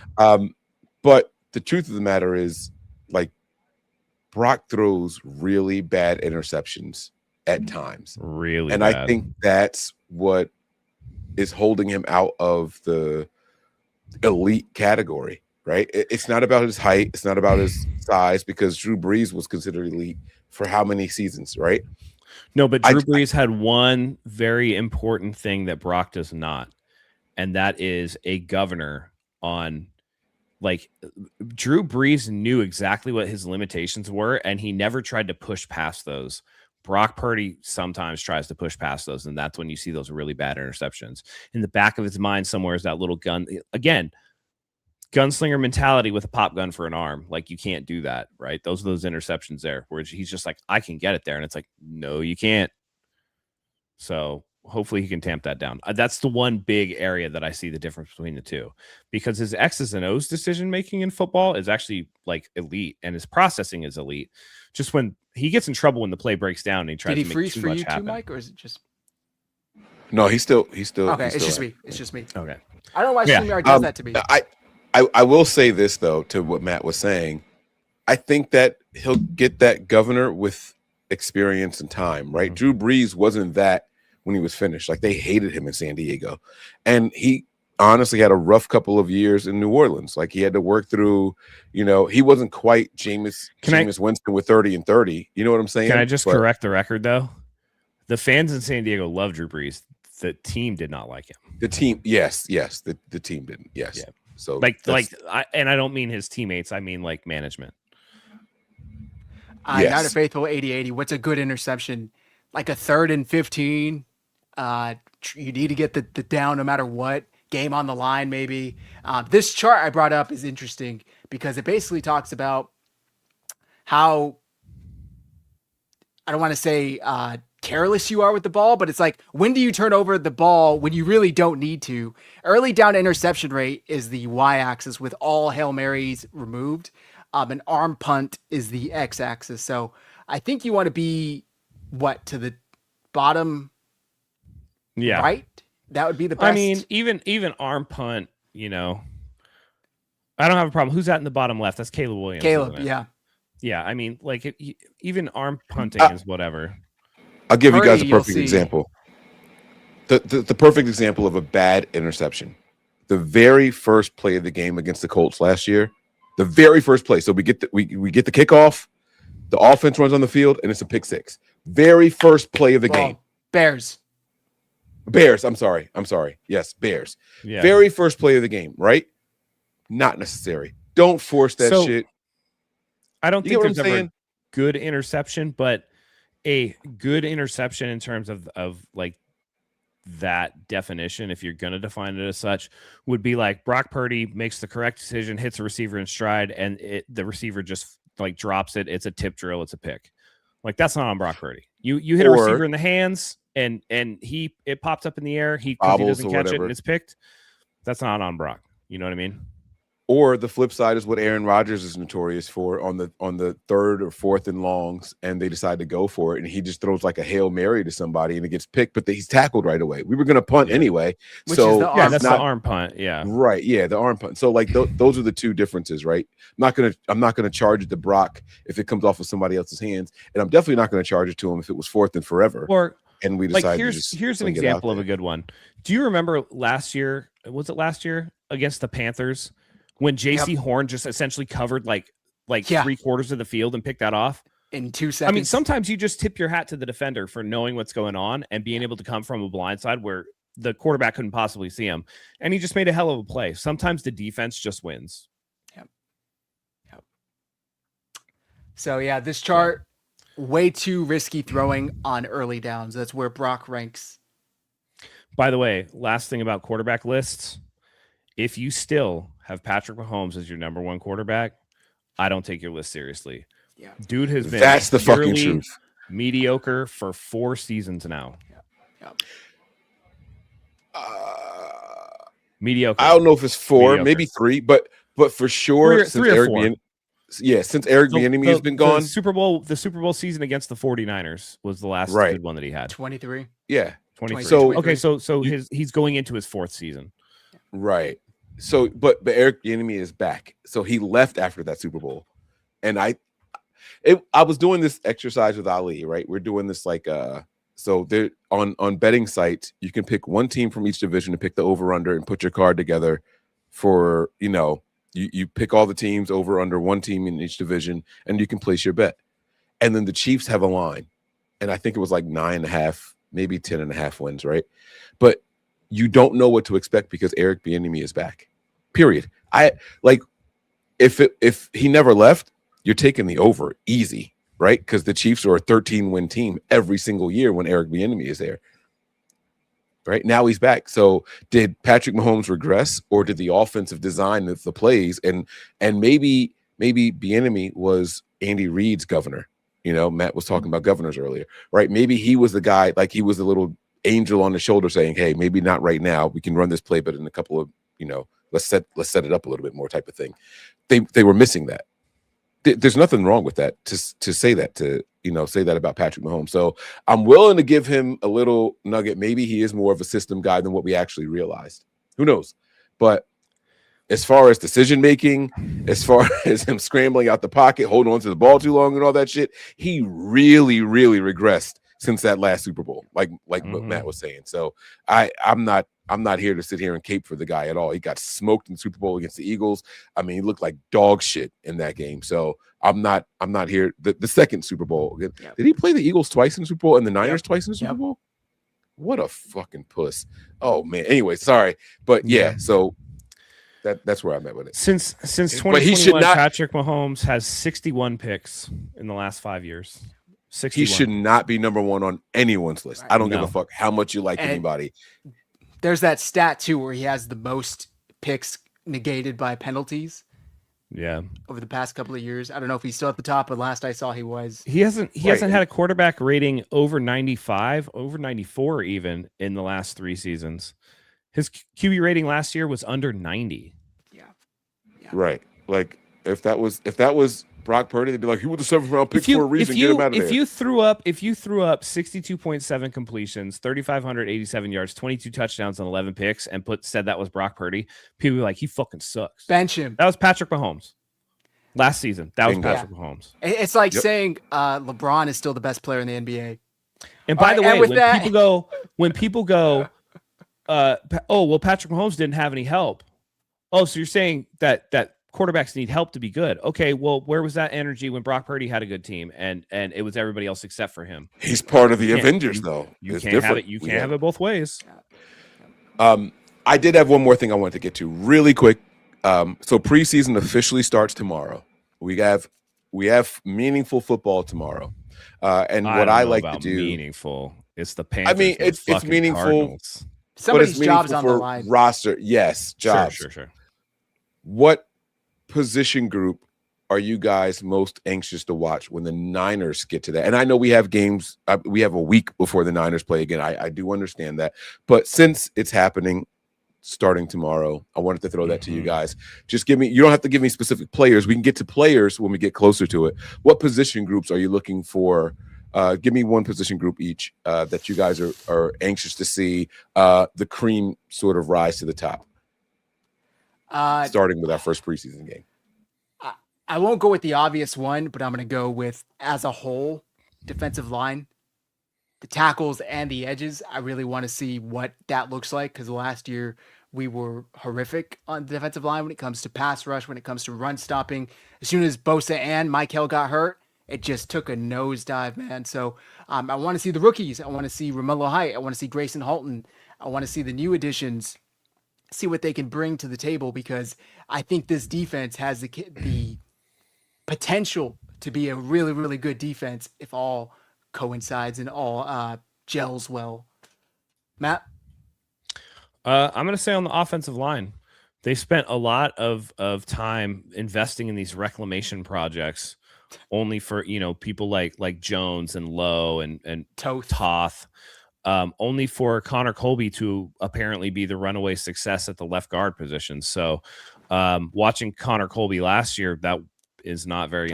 But the truth of the matter is, like, Brock throws really bad interceptions at times. Really and bad. I think that's what is holding him out of the elite category, right? It's not about his height. It's not about his size, because Drew Brees was considered elite for how many seasons, right? No, but Drew Brees had one very important thing that Brock does not, and that is a governor on, like, Drew Brees knew exactly what his limitations were, and he never tried to push past those. Brock Purdy sometimes tries to push past those, and that's when you see those really bad interceptions. In the back of his mind somewhere is that little gun. Again, gunslinger mentality with a pop gun for an arm. Like, you can't do that, right? Those are those interceptions there where he's just like, I can get it there. And it's like, no, you can't. So hopefully he can tamp that down. That's the one big area that I see the difference between the two, because his X's and O's decision-making in football is actually like elite, and his processing is elite. Just when he gets in trouble when the play breaks down and he tries to make too much happen. Did he freeze for you too, Mike, or is it just... No, he's still okay, it's just me. It's just me. Okay. I don't know why StreamYard does that to me. I will say this, though, to what Matt was saying. I think that he'll get that governor with experience and time, right? Drew Brees wasn't that when he was finished. Like, they hated him in San Diego. And he honestly had a rough couple of years in New Orleans. Like, he had to work through, he wasn't quite Jameis Winston with 30 and 30. You know what I'm saying? Can I just correct the record, though? The fans in San Diego love Drew Brees. The team did not like him. The team, yes. The team didn't, yes. Yeah. So and I don't mean his teammates. I mean like management. Not a faithful 80-80. What's a good interception? Like a 3rd and 15. You need to get the down no matter what. Game on the line, maybe. This chart I brought up is interesting because it basically talks about how, I don't want to say careless you are with the ball, but it's like, when do you turn over the ball when you really don't need to? Early down interception rate is the y-axis with all Hail Marys removed. An arm punt is the x-axis. So I think you want to be to the bottom right? That would be the best. I mean, even arm punt, I don't have a problem. Who's that in the bottom left? That's Caleb Williams. Yeah. Yeah, I mean, like even arm punting is whatever. I'll give you guys a perfect example. The perfect example of a bad interception. The very first play of the game against the Colts last year, the very first play. So we get the kickoff, the offense runs on the field, and it's a pick six. Very first play of the game. Bears. I'm sorry. Yes, Bears. Yeah. Very first play of the game, right? Not necessary. Don't force that shit. I don't think there's ever a good interception, but a good interception in terms of like that definition, if you're going to define it as such, would be like Brock Purdy makes the correct decision, hits a receiver in stride, and the receiver just like drops it. It's a tip drill. It's a pick. Like, that's not on Brock Purdy. You hit a receiver in the hands and it pops up in the air. He doesn't catch it and it's picked. That's not on Brock. You know what I mean? Or the flip side is what Aaron Rodgers is notorious for on the third or fourth and longs, and they decide to go for it, and he just throws like a Hail Mary to somebody, and it gets picked, but he's tackled right away. We were going to punt anyway. Which so is the arm, that's the arm punt. Yeah. Right. Yeah, the arm punt. So like those are the two differences, right? I'm not gonna charge it to Brock if it comes off of somebody else's hands, and I'm definitely not going to charge it to him if it was fourth and forever. And we decided here's an example of a good one. Do you remember last year? Was it last year against the Panthers? When J.C. Horn just essentially covered like 3/4 of the field and picked that off in 2 seconds. I mean, sometimes you just tip your hat to the defender for knowing what's going on and being able to come from a blind side where the quarterback couldn't possibly see him. And he just made a hell of a play. Sometimes the defense just wins. Yep. So yeah, this chart, way too risky throwing on early downs. That's where Brock ranks. By the way, last thing about quarterback lists. If you still have Patrick Mahomes as your number one quarterback, I don't take your list seriously. Yeah. Dude has been that's the fucking truth. Mediocre for 4 seasons now. Mediocre. I don't know if it's 4, maybe 3, but for sure three or 4. Since Eric Bieniemy has been gone. The Super Bowl season against the 49ers was the last good one that he had. 23. Yeah. 23. So he's going into his 4th season. Right. So, but Eric Bieniemy is back. So he left after that Super Bowl, and I was doing this exercise with Ali. Right, we're doing this like so there on betting sites, you can pick one team from each division to pick the over under and put your card together for you pick all the teams over under one team in each division, and you can place your bet. And then the Chiefs have a line, and I think it was like 9.5, maybe 10.5 wins. Right, but you don't know what to expect because Eric Bieniemy is back. Period. If he never left, you're taking the over easy, right? Because the Chiefs are a 13-win team every single year when Eric Bieniemy is there. Right now he's back. So did Patrick Mahomes regress, or did the offensive design of the plays and maybe Bieniemy was Andy Reid's governor? Matt was talking about governors earlier, right? Maybe he was the guy, like he was the little angel on the shoulder saying, hey, maybe not right now, we can run this play, but in a couple of let's set it up a little bit more type of thing. They were missing that. There's nothing wrong with that to say that, say that about Patrick Mahomes. So I'm willing to give him a little nugget. Maybe he is more of a system guy than what we actually realized. Who knows? But as far as decision making, as far as him scrambling out the pocket, holding on to the ball too long and all that shit, he really, really regressed since that last Super Bowl, like what Matt was saying. So I'm not here to sit here and cape for the guy at all. He got smoked in the Super Bowl against the Eagles. I mean, he looked like dog shit in that game. So I'm not here. The second Super Bowl. Did he play the Eagles twice in the Super Bowl and the Niners twice in the Super Bowl? What a fucking puss. Oh man. Anyway, sorry. But so that's where I'm at with it. Since 2021, Patrick Mahomes has 61 picks in the last 5 years. 61. He should not be number one on anyone's list. I don't give a fuck how much you like anybody. There's that stat too where he has the most picks negated by penalties. Yeah. over the past couple of years. I don't know if he's still at the top, but last I saw he was. He hasn't had a quarterback rating over 95, over 94 even in the last 3 seasons. His QB rating last year was under 90. Yeah. Right. Like if that was Brock Purdy, they'd be like, he was the 7th round pick for a reason. Get him out of there. If you threw up 62.7 completions, 3,587 yards, 22 touchdowns, and 11 picks, and said that was Brock Purdy, people would be like, he fucking sucks. Bench him. That was Patrick Mahomes last season. That was Patrick Mahomes. It's like saying LeBron is still the best player in the NBA. And by the way, when people go, Patrick Mahomes didn't have any help. Oh, so you're saying that quarterbacks need help to be good? Okay, well, where was that energy when Brock Purdy had a good team and it was everybody else except for him? He's part of the Avengers, though. You can't have it. You can't have it both ways. I did have one more thing I wanted to get to really quick. So preseason officially starts tomorrow. We have meaningful football tomorrow. And what I like to do, meaningful. It's the Panthers. I mean, it's meaningful. Cardinals. Somebody's job's on the line. Roster, yes, jobs. Sure. What position group are you guys most anxious to watch when the Niners get to that? And I know we have games. We have a week before the Niners play again. I do understand that. But since it's happening starting tomorrow, I wanted to throw that to you guys. Just you don't have to give me specific players. We can get to players when we get closer to it. What position groups are you looking for? Give me one position group each that you guys are anxious to see the cream sort of rise to the top. Starting with our first preseason game. I won't go with the obvious one, but I'm going to go with, as a whole, defensive line, the tackles and the edges. I really want to see what that looks like, because last year we were horrific on the defensive line when it comes to pass rush, when it comes to run stopping. As soon as Bosa and Michael got hurt, it just took a nosedive, man. So I want to see the rookies. I want to see Romello Height. I want to see Grayson Halton. I want to see the new additions, see what they can bring to the table, because I think this defense has the potential to be a really, really good defense if all coincides and all gels well. Matt? I'm going to say on the offensive line, they spent a lot of time investing in these reclamation projects, only for people like Jones and Lowe and Toth, only for Connor Colby to apparently be the runaway success at the left guard position. So watching Connor Colby last year, that is not very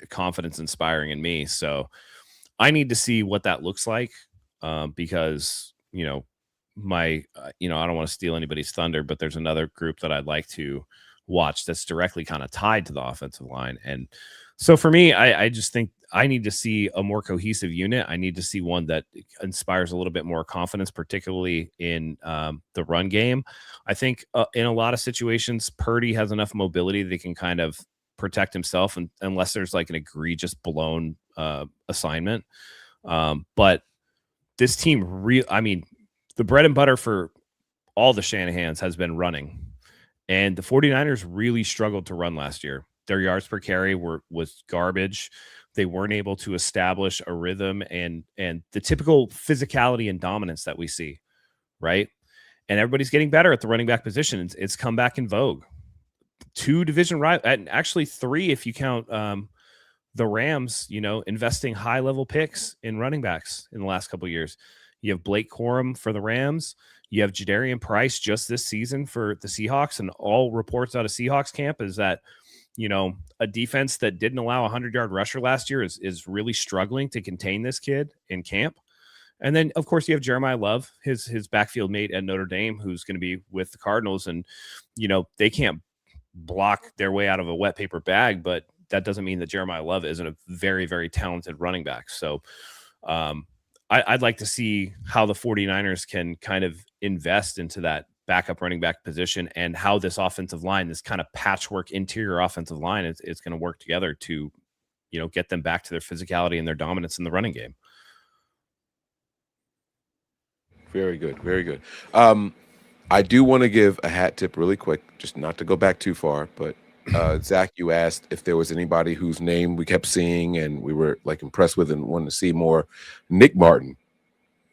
confidence inspiring in me. So I need to see what that looks like, because I don't want to steal anybody's thunder, but there's another group that I'd like to watch that's directly kind of tied to the offensive line. And so for me, I just think I need to see a more cohesive unit. I need to see one that inspires a little bit more confidence, particularly in the run game. I think in a lot of situations, Purdy has enough mobility that he can kind of protect himself, unless there's like an egregious blown assignment. But this team, the bread and butter for all the Shanahans has been running. And the 49ers really struggled to run last year. Their yards per carry was garbage. They weren't able to establish a rhythm and the typical physicality and dominance that we see, right? And everybody's getting better at the running back position. It's come back in vogue. 2 division rivals, and actually 3 if you count the Rams, investing high-level picks in running backs in the last couple of years. You have Blake Corum for the Rams. You have Jadarian Price just this season for the Seahawks, and all reports out of Seahawks camp is that, a defense that didn't allow a 100-yard rusher last year is really struggling to contain this kid in camp. And then, of course, you have Jeremiah Love, his backfield mate at Notre Dame, who's going to be with the Cardinals. And, they can't block their way out of a wet paper bag, but that doesn't mean that Jeremiah Love isn't a very, very talented running back. So I'd like to see how the 49ers can kind of invest into that backup running back position, and how this offensive line, this kind of patchwork interior offensive line is going to work together to, get them back to their physicality and their dominance in the running game. Very good. Very good. I do want to give a hat tip really quick, just not to go back too far, but Zach, you asked if there was anybody whose name we kept seeing and we were like impressed with and wanted to see more. Nick Martin.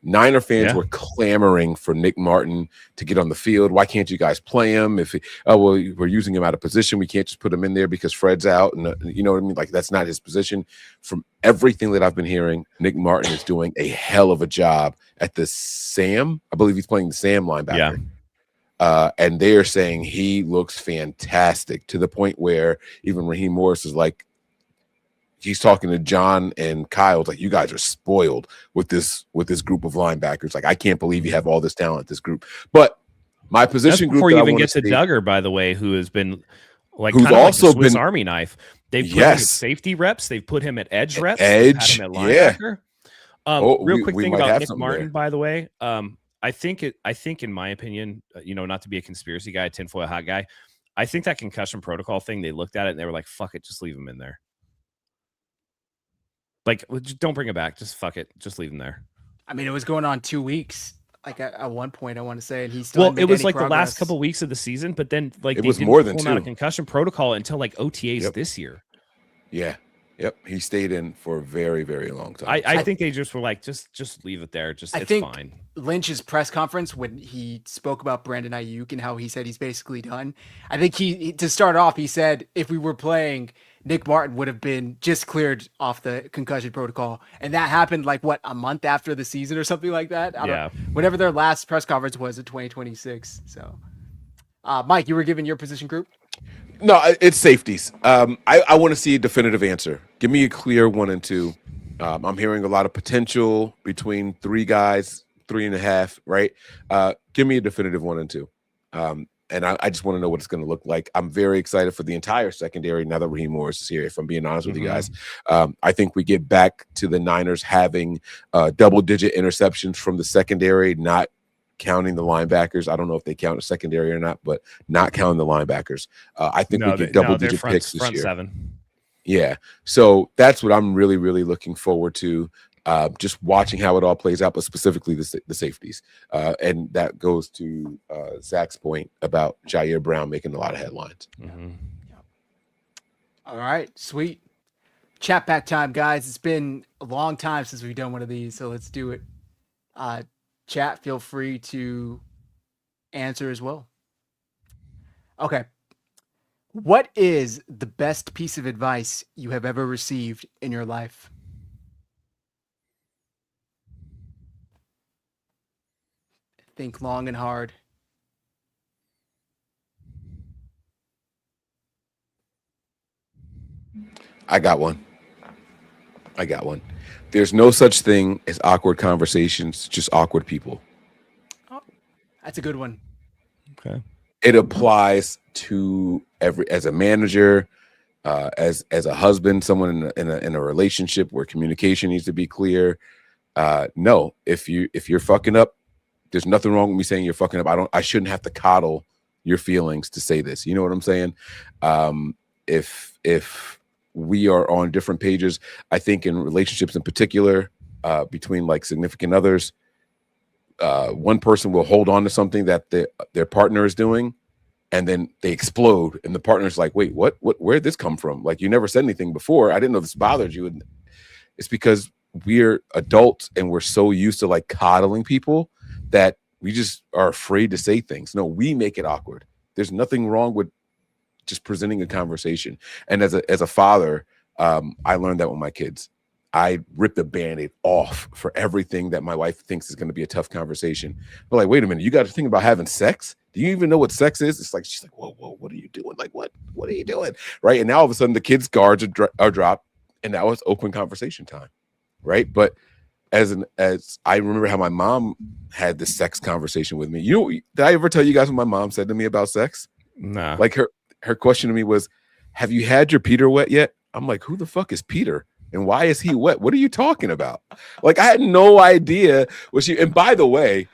Niner fans were clamoring for Nick Martin to get on the field. Why can't you guys play him? We're using him out of position. We can't just put him in there because Fred's out. And you know what I mean? Like, that's not his position. From everything that I've been hearing, Nick Martin is doing a hell of a job at the Sam. I believe he's playing the Sam linebacker. Yeah. And they are saying he looks fantastic, to the point where even Raheem Morris is like, he's talking to John and Kyle. It's like, you guys are spoiled with this group of linebackers. Like, I can't believe you have all this talent, this group. But my position group, before you even get to Duggar, by the way, who has been who's also like the Swiss been Army knife. They've put him at safety reps. They've put him at edge reps. Him at linebacker. Real quick thing about Nick Martin, by the way. I think in my opinion, not to be a conspiracy guy, tinfoil hat guy, I think that concussion protocol thing, they looked at it and they were like, fuck it, just leave him in there. Like, just don't bring it back. Just fuck it. Just leave him there. I mean, it was going on 2 weeks. Like at one point, I want to say, and he's still. Well, it was like progress. The last couple of weeks of the season, but then like it was more than 2. Out of concussion protocol until like OTAs this year. Yeah. Yep. He stayed in for a very, very long time. I think they just were like, just leave it there. It's fine. Lynch's press conference, when he spoke about Brandon Ayuk and how he said he's basically done, I think he to start off, he said if we were playing, Nick Martin would have been just cleared off the concussion protocol. And that happened like a month after the season or something like that. Whenever their last press conference was in 2026. So Mike, you were given your position group? No, it's safeties. I want to see a definitive answer. Give me a clear 1 and 2. I'm hearing a lot of potential between 3 guys, 3.5, right? Give me a definitive 1 and 2. And I just want to know what it's going to look like. I'm very excited for the entire secondary now that Raheem Morris is here, if I'm being honest with you guys. I think we get back to the Niners having double-digit interceptions from the secondary, not counting the linebackers. I don't know if they count a secondary or not, but not counting the linebackers. I think we get double-digit picks this year. 7. Yeah. So that's what I'm really, really looking forward to. Just watching how it all plays out, but specifically the safeties. And that goes to Zach's point about Jair Brown making a lot of headlines. All right, sweet. Chat back time, guys. It's been a long time since we've done one of these, so let's do it. Chat, feel free to answer as well. Okay. What is the best piece of advice you have ever received in your life? Think long and hard. I got one. There's no such thing as awkward conversations, just awkward people. Oh, that's a good one. Okay. It applies to as a manager, as a husband, someone in a relationship where communication needs to be clear. No, if you're fucking up, there's nothing wrong with me saying you're fucking up. I shouldn't have to coddle your feelings to say this. You know what I'm saying? If we are on different pages, I think in relationships in particular, between like significant others, one person will hold on to something that their partner is doing, and then they explode, and the partner's like, wait, what, where'd this come from? Like, you never said anything before. I didn't know this bothered you. And it's because we're adults and we're so used to like coddling people that we just are afraid to say things. No, we make it awkward. There's nothing wrong with just presenting a conversation. And as a father, I learned that with my kids. I rip the Band-Aid off for everything that my wife thinks is going to be a tough conversation. But like, wait a minute, you got to think about having sex? Do you even know what sex is? It's like, she's like, whoa, what are you doing? Like, what are you doing? Right. And now all of a sudden the kids' guards are dropped, and now it's open conversation time. Right. But as I remember how my mom had this sex conversation with me. Did I ever tell you guys what my mom said to me about sex? No. Like her question to me was, have you had your Peter wet yet? I'm like, who the fuck is Peter? And why is he wet? What are you talking about? Like, I had no idea what she, and by the way,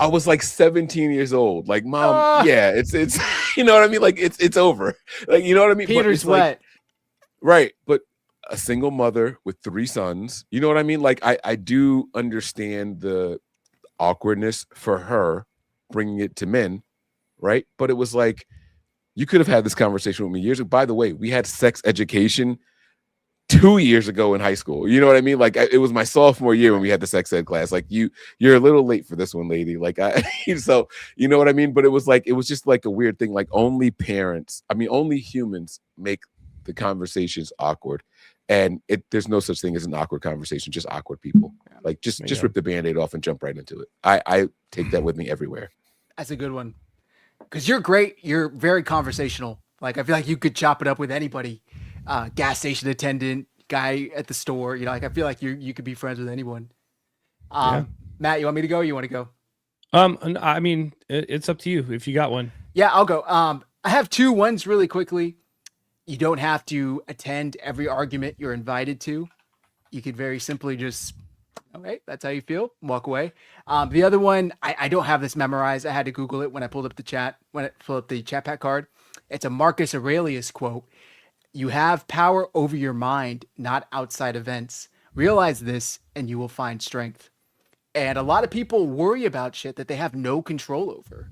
I was like 17 years old. Like, mom, yeah, it's, you know what I mean? Like, it's over. Like, you know what I mean? Peter's wet. Like, right. But a single mother with 3 sons, you know what I mean? Like, I do understand the awkwardness for her bringing it to men. Right. But it was like, you could have had this conversation with me years ago. By the way, we had sex education 2 years ago in high school. You know what I mean? Like it was my sophomore year when we had the sex ed class. Like you're a little late for this one, lady. Like so you know what I mean? But it was just like a weird thing. Like only humans make the conversations awkward. And there's no such thing as an awkward conversation, just awkward people. Like just rip the Band-Aid off and jump right into it. I take that with me everywhere. That's a good one. Because you're great. You're very conversational. Like I feel like you could chop it up with anybody. Gas station attendant, guy at the store. You know, like I feel like you could be friends with anyone. Matt, you want me to go? Or you want to go? I mean, it's up to you if you got one. Yeah, I'll go. I have two ones really quickly. You don't have to attend every argument you're invited to. You could very simply just, okay, that's how you feel, walk away. The other one, I don't have this memorized. I had to Google it when I pulled up the chat pack card. It's a Marcus Aurelius quote. You have power over your mind, not outside events. Realize this and you will find strength. And a lot of people worry about shit that they have no control over.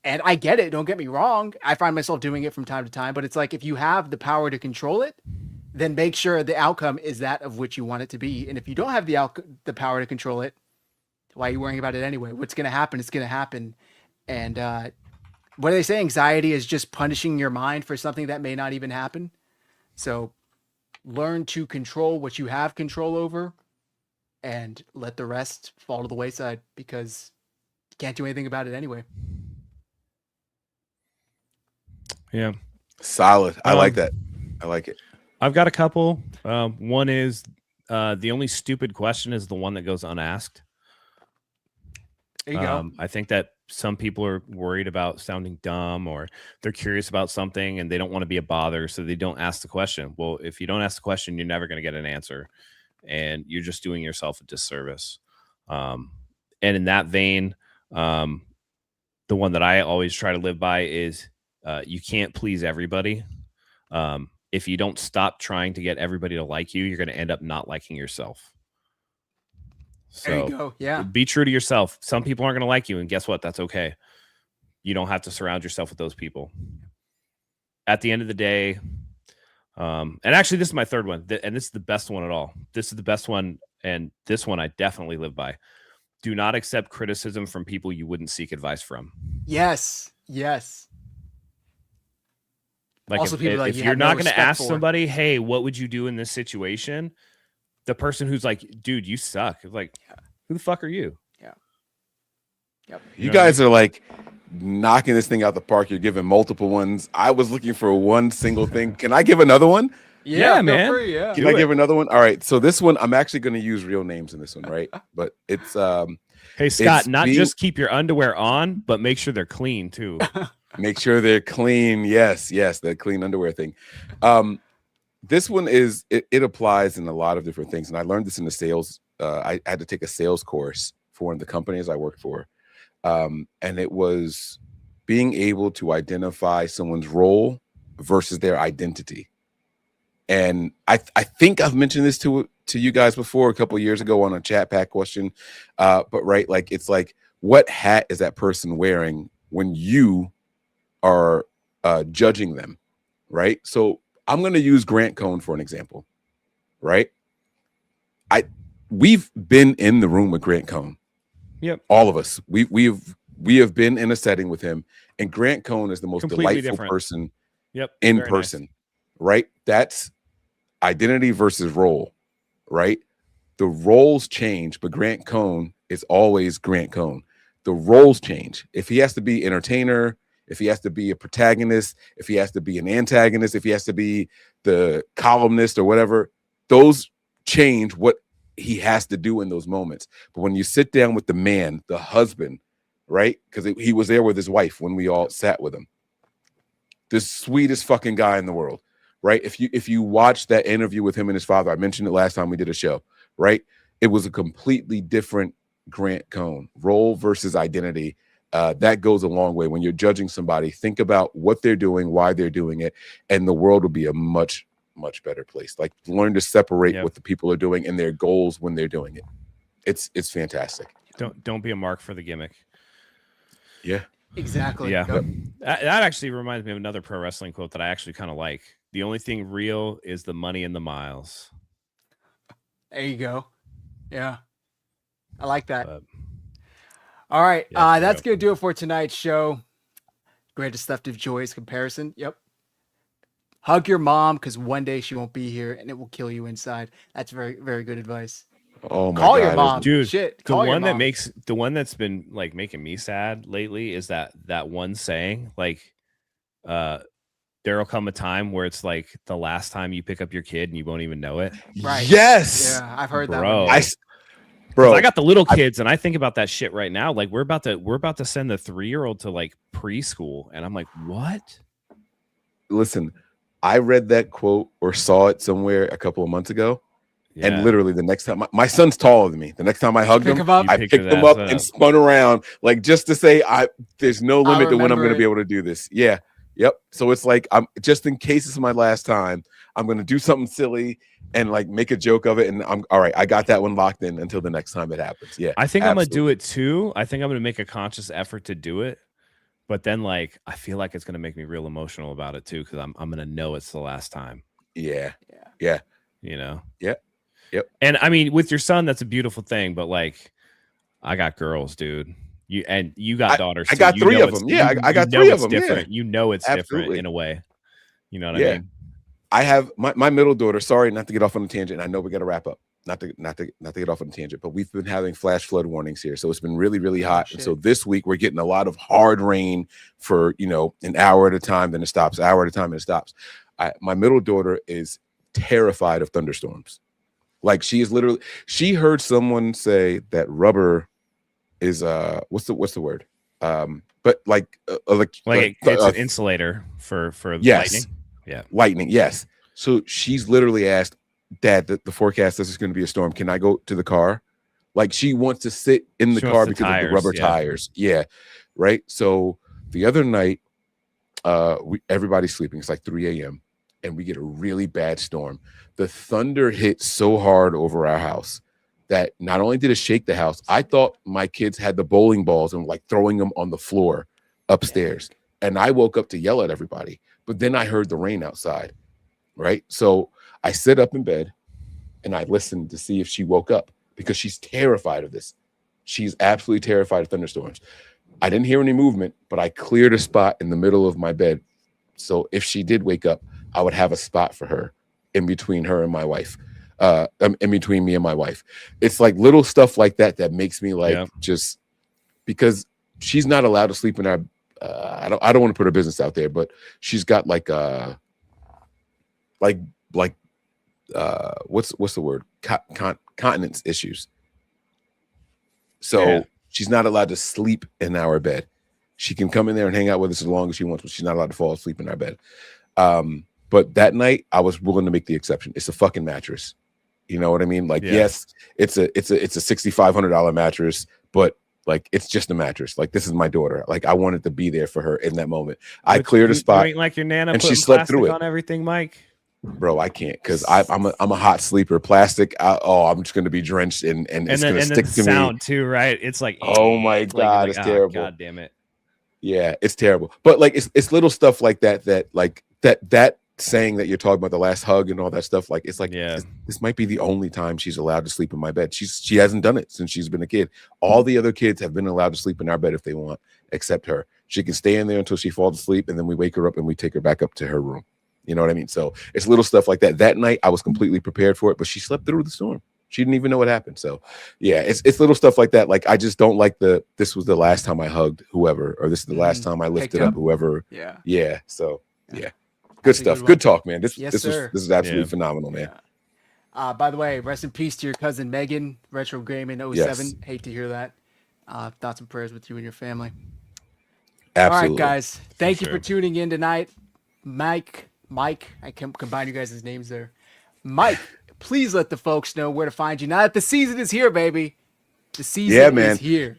And I get it. Don't get me wrong. I find myself doing it from time to time, but it's like, if you have the power to control it, then make sure the outcome is that of which you want it to be. And if you don't have the power to control it, why are you worrying about it anyway? What's going to happen is going to happen. And what do they say? Anxiety is just punishing your mind for something that may not even happen. So learn to control what you have control over and let the rest fall to the wayside, because you can't do anything about it anyway. Yeah. Solid. I like that. I like it. I've got a couple. One is the only stupid question is the one that goes unasked. There you go. I think that some people are worried about sounding dumb, or they're curious about something and they don't want to be a bother, so they don't ask the question. Well, if you don't ask the question, you're never going to get an answer, and you're just doing yourself a disservice. And in that vein, the one that I always try to live by is you can't please everybody. If you don't stop trying to get everybody to like you, you're going to end up not liking yourself. So there you go. Yeah. Be true to yourself. Some people aren't going to like you, and guess what? That's okay. You don't have to surround yourself with those people. At the end of the day, and actually, this is my third one, and this is the best one at all. This is the best one, and this one I definitely live by. Do not accept criticism from people you wouldn't seek advice from. Yes. Yes. Like also, if you're not going to ask somebody, hey, what would you do in this situation? The person who's like, dude, you suck. Like, who the fuck are you? Yeah. Yep. You guys are like knocking this thing out the park. You're giving multiple ones. I was looking for one single thing. Can I give another one? Yeah, man. Free, yeah. Can I give another one? All right. So this one, I'm actually going to use real names in this one, right? But it's hey, Scott, not just keep your underwear on, but make sure they're clean too. Make sure they're clean. Yes, the clean underwear thing. This one is it applies in a lot of different things, and I learned this in the sales. I had to take a sales course for one of the companies I worked for, and it was being able to identify someone's role versus their identity. And I think I've mentioned this to you guys before a couple of years ago on a chat pack question, but right, like it's like, what hat is that person wearing when you are judging them, right? So I'm going to use Grant Cohn for an example, right? We've been in the room with Grant Cohn. Yep. All of us. We have been in a setting with him, and Grant Cohn is the most completely delightful different person in Very person, nice. Right? That's identity versus role, right? The roles change, but Grant Cohn is always Grant Cohn. The roles change. If he has to be entertainer, if he has to be a protagonist, if he has to be an antagonist, if he has to be the columnist or whatever, those change what he has to do in those moments. But when you sit down with the man, the husband, right? Because he was there with his wife when we all sat with him. The sweetest fucking guy in the world, right? If you watch that interview with him and his father, I mentioned it last time we did a show, right? It was a completely different Grant Cohn, role versus identity. That goes a long way. When you're judging somebody, think about what they're doing, why they're doing it, and the world will be a much, much better place. Like, learn to separate what the people are doing and their goals when they're doing it. It's fantastic. Don't be a mark for the gimmick. Yeah. Exactly. Yeah. Yep. That actually reminds me of another pro wrestling quote that I actually kind of like. The only thing real is the money and the miles. There you go. Yeah. I like that. But, all right. yeah, That's going to do it for tonight's show. Greatest theft of joys comparison. Yep. Hug your mom because one day she won't be here and it will kill you inside. That's very, very good advice. Oh my Call God, your mom, dude. Shit, the one that makes the one that's been like making me sad lately is that one saying, like, there'll come a time where it's like the last time you pick up your kid and you won't even know it. Right. Yes. Yeah, I've heard bro. that one. Bro, I got the little kids and I think about that shit right now. Like we're about to send the 3-year-old to like preschool, and I'm like, what? Listen, I read that quote or saw it somewhere a couple of months ago. Yeah. And literally the next time, my son's taller than me. The next time I hugged him, I picked him up and spun around, like just to say, there's no limit to when I'm going to be able to do this. Yeah. Yep. So it's like, I'm just in case it's my last time, I'm going to do something silly and like make a joke of it. And I'm all right. I got that one locked in until the next time it happens. Yeah. I think I'm going to do it too. I think I'm going to make a conscious effort to do it. But then like, I feel like it's going to make me real emotional about it too. Cause I'm going to know it's the last time. Yeah. Yeah. You know? Yeah. Yep. And I mean, with your son, that's a beautiful thing. But like, I got girls, dude. You got daughters. I got 3 of them. Yeah, I got 3 of them. Different. Yeah. You know it's different in a way. You know what I mean? I have my middle daughter. Sorry, not to get off on a tangent. I know we got to wrap up. Not to get off on a tangent, but we've been having flash flood warnings here, so it's been really, really hot. And so this week we're getting a lot of hard rain for an hour at a time. Then it stops. Hour at a time, and it stops. My middle daughter is terrified of thunderstorms. Like she heard someone say that rubber is what's the word? But like it's an insulator for lightning. Yeah, lightning. Yes. So she's literally asked, Dad, the forecast says it's going to be a storm. Can I go to the car? Like she wants to sit in the car because of the rubber tires. Yeah. Right. So the other night, everybody's sleeping. It's like 3 a.m. and we get a really bad storm. The thunder hit so hard over our house that not only did it shake the house, I thought my kids had the bowling balls and like throwing them on the floor upstairs. And I woke up to yell at everybody. But then I heard the rain outside. Right. So I sit up in bed and I listened to see if she woke up because she's terrified of this. She's absolutely terrified of thunderstorms. I didn't hear any movement, but I cleared a spot in the middle of my bed. So if she did wake up, I would have a spot for her in between her and my wife, in between me and my wife. It's like little stuff like that that makes me like just because she's not allowed to sleep in our. I don't want to put her business out there, but she's got like what's the word? Continence issues. So she's not allowed to sleep in our bed. She can come in there and hang out with us as long as she wants, but she's not allowed to fall asleep in our bed. But that night I was willing to make the exception. It's a fucking mattress. You know what I mean? Like, yes, it's a $6,500 mattress, but like, it's just a mattress. Like, this is my daughter. Like, I wanted to be there for her in that moment. I cleared a spot. You ain't like your Nana and she slept through it on everything, Mike. Bro, I can't because I'm a hot sleeper. Plastic, I'm just gonna be drenched and it's gonna stick to me. Sound too, right? It's like, oh my God, it's terrible. God damn it. Yeah, it's terrible. But like, it's little stuff like that that saying that you're talking about the last hug and all that stuff. Like, it's like this might be the only time she's allowed to sleep in my bed. She hasn't done it since she's been a kid. All the other kids have been allowed to sleep in our bed if they want, except her. She can stay in there until she falls asleep, and then we wake her up and we take her back up to her room. You know what I mean? So it's little stuff like that. That night I was completely prepared for it, but she slept through the storm. She didn't even know what happened. So yeah, it's little stuff like that. Like, I just don't like this was the last time I hugged whoever, or this is the last time I lifted up whoever. Yeah. Yeah. So yeah. Good stuff. Good talk, man. This is absolutely phenomenal, man. Yeah. By the way, rest in peace to your cousin Megan, Retro Gaming 07. Yes. Hate to hear that. Thoughts and prayers with you and your family. Absolutely. All right, guys. Thank you for tuning in tonight. Mike, I can combine you guys' names there. Mike, please let the folks know where to find you now that the season is here, baby. The season is here.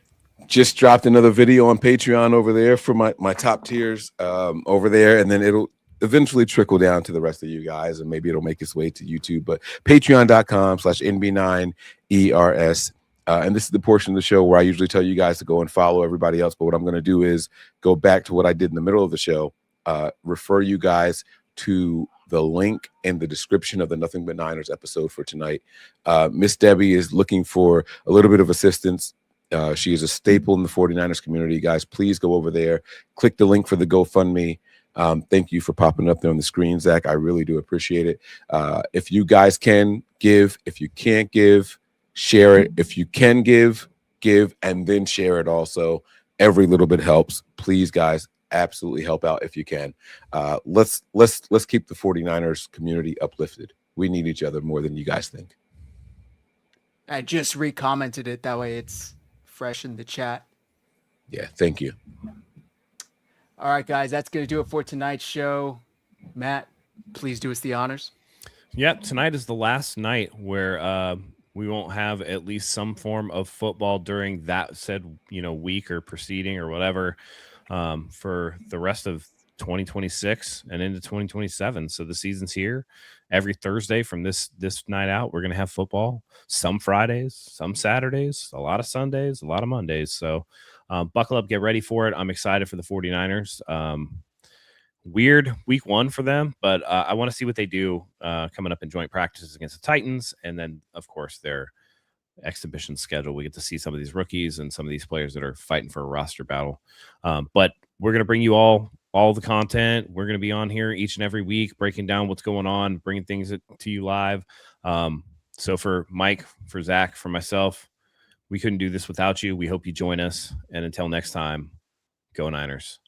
Just dropped another video on Patreon over there for my top tiers over there, and then it'll eventually trickle down to the rest of you guys, and maybe it'll make its way to YouTube. But patreon.com/NB9ERS And this is the portion of the show where I usually tell you guys to go and follow everybody else. But what I'm going to do is go back to what I did in the middle of the show, refer you guys to the link in the description of the Nothing But Niners episode for tonight. Miss Debbie is looking for a little bit of assistance. She is a staple in the 49ers community. Guys, please go over there. Click the link for the GoFundMe. Thank you for popping up there on the screen, Zach. I really do appreciate it. If you guys can give, if you can't give, share it. If you can give, and then share it also. Every little bit helps. Please, guys, absolutely help out if you can. Let's keep the 49ers community uplifted. We need each other more than you guys think. I just recommented it. That way it's fresh in the chat. Yeah, thank you. All right, guys, that's going to do it for tonight's show. Matt, please do us the honors. Yep, tonight is the last night where we won't have at least some form of football during that said, week or proceeding or whatever for the rest of 2026 and into 2027. So the season's here. Every Thursday from this night out, we're going to have football. Some Fridays, some Saturdays, a lot of Sundays, a lot of Mondays. So buckle up, get ready for it. I'm excited for the 49ers. Weird week 1 for them, but I want to see what they do coming up in joint practices against the Titans. And then, of course, their exhibition schedule. We get to see some of these rookies and some of these players that are fighting for a roster battle. But we're going to bring you all the content. We're going to be on here each and every week, breaking down what's going on, bringing things to you live. So for Mike, for Zach, for myself, we couldn't do this without you. We hope you join us. And until next time, go Niners.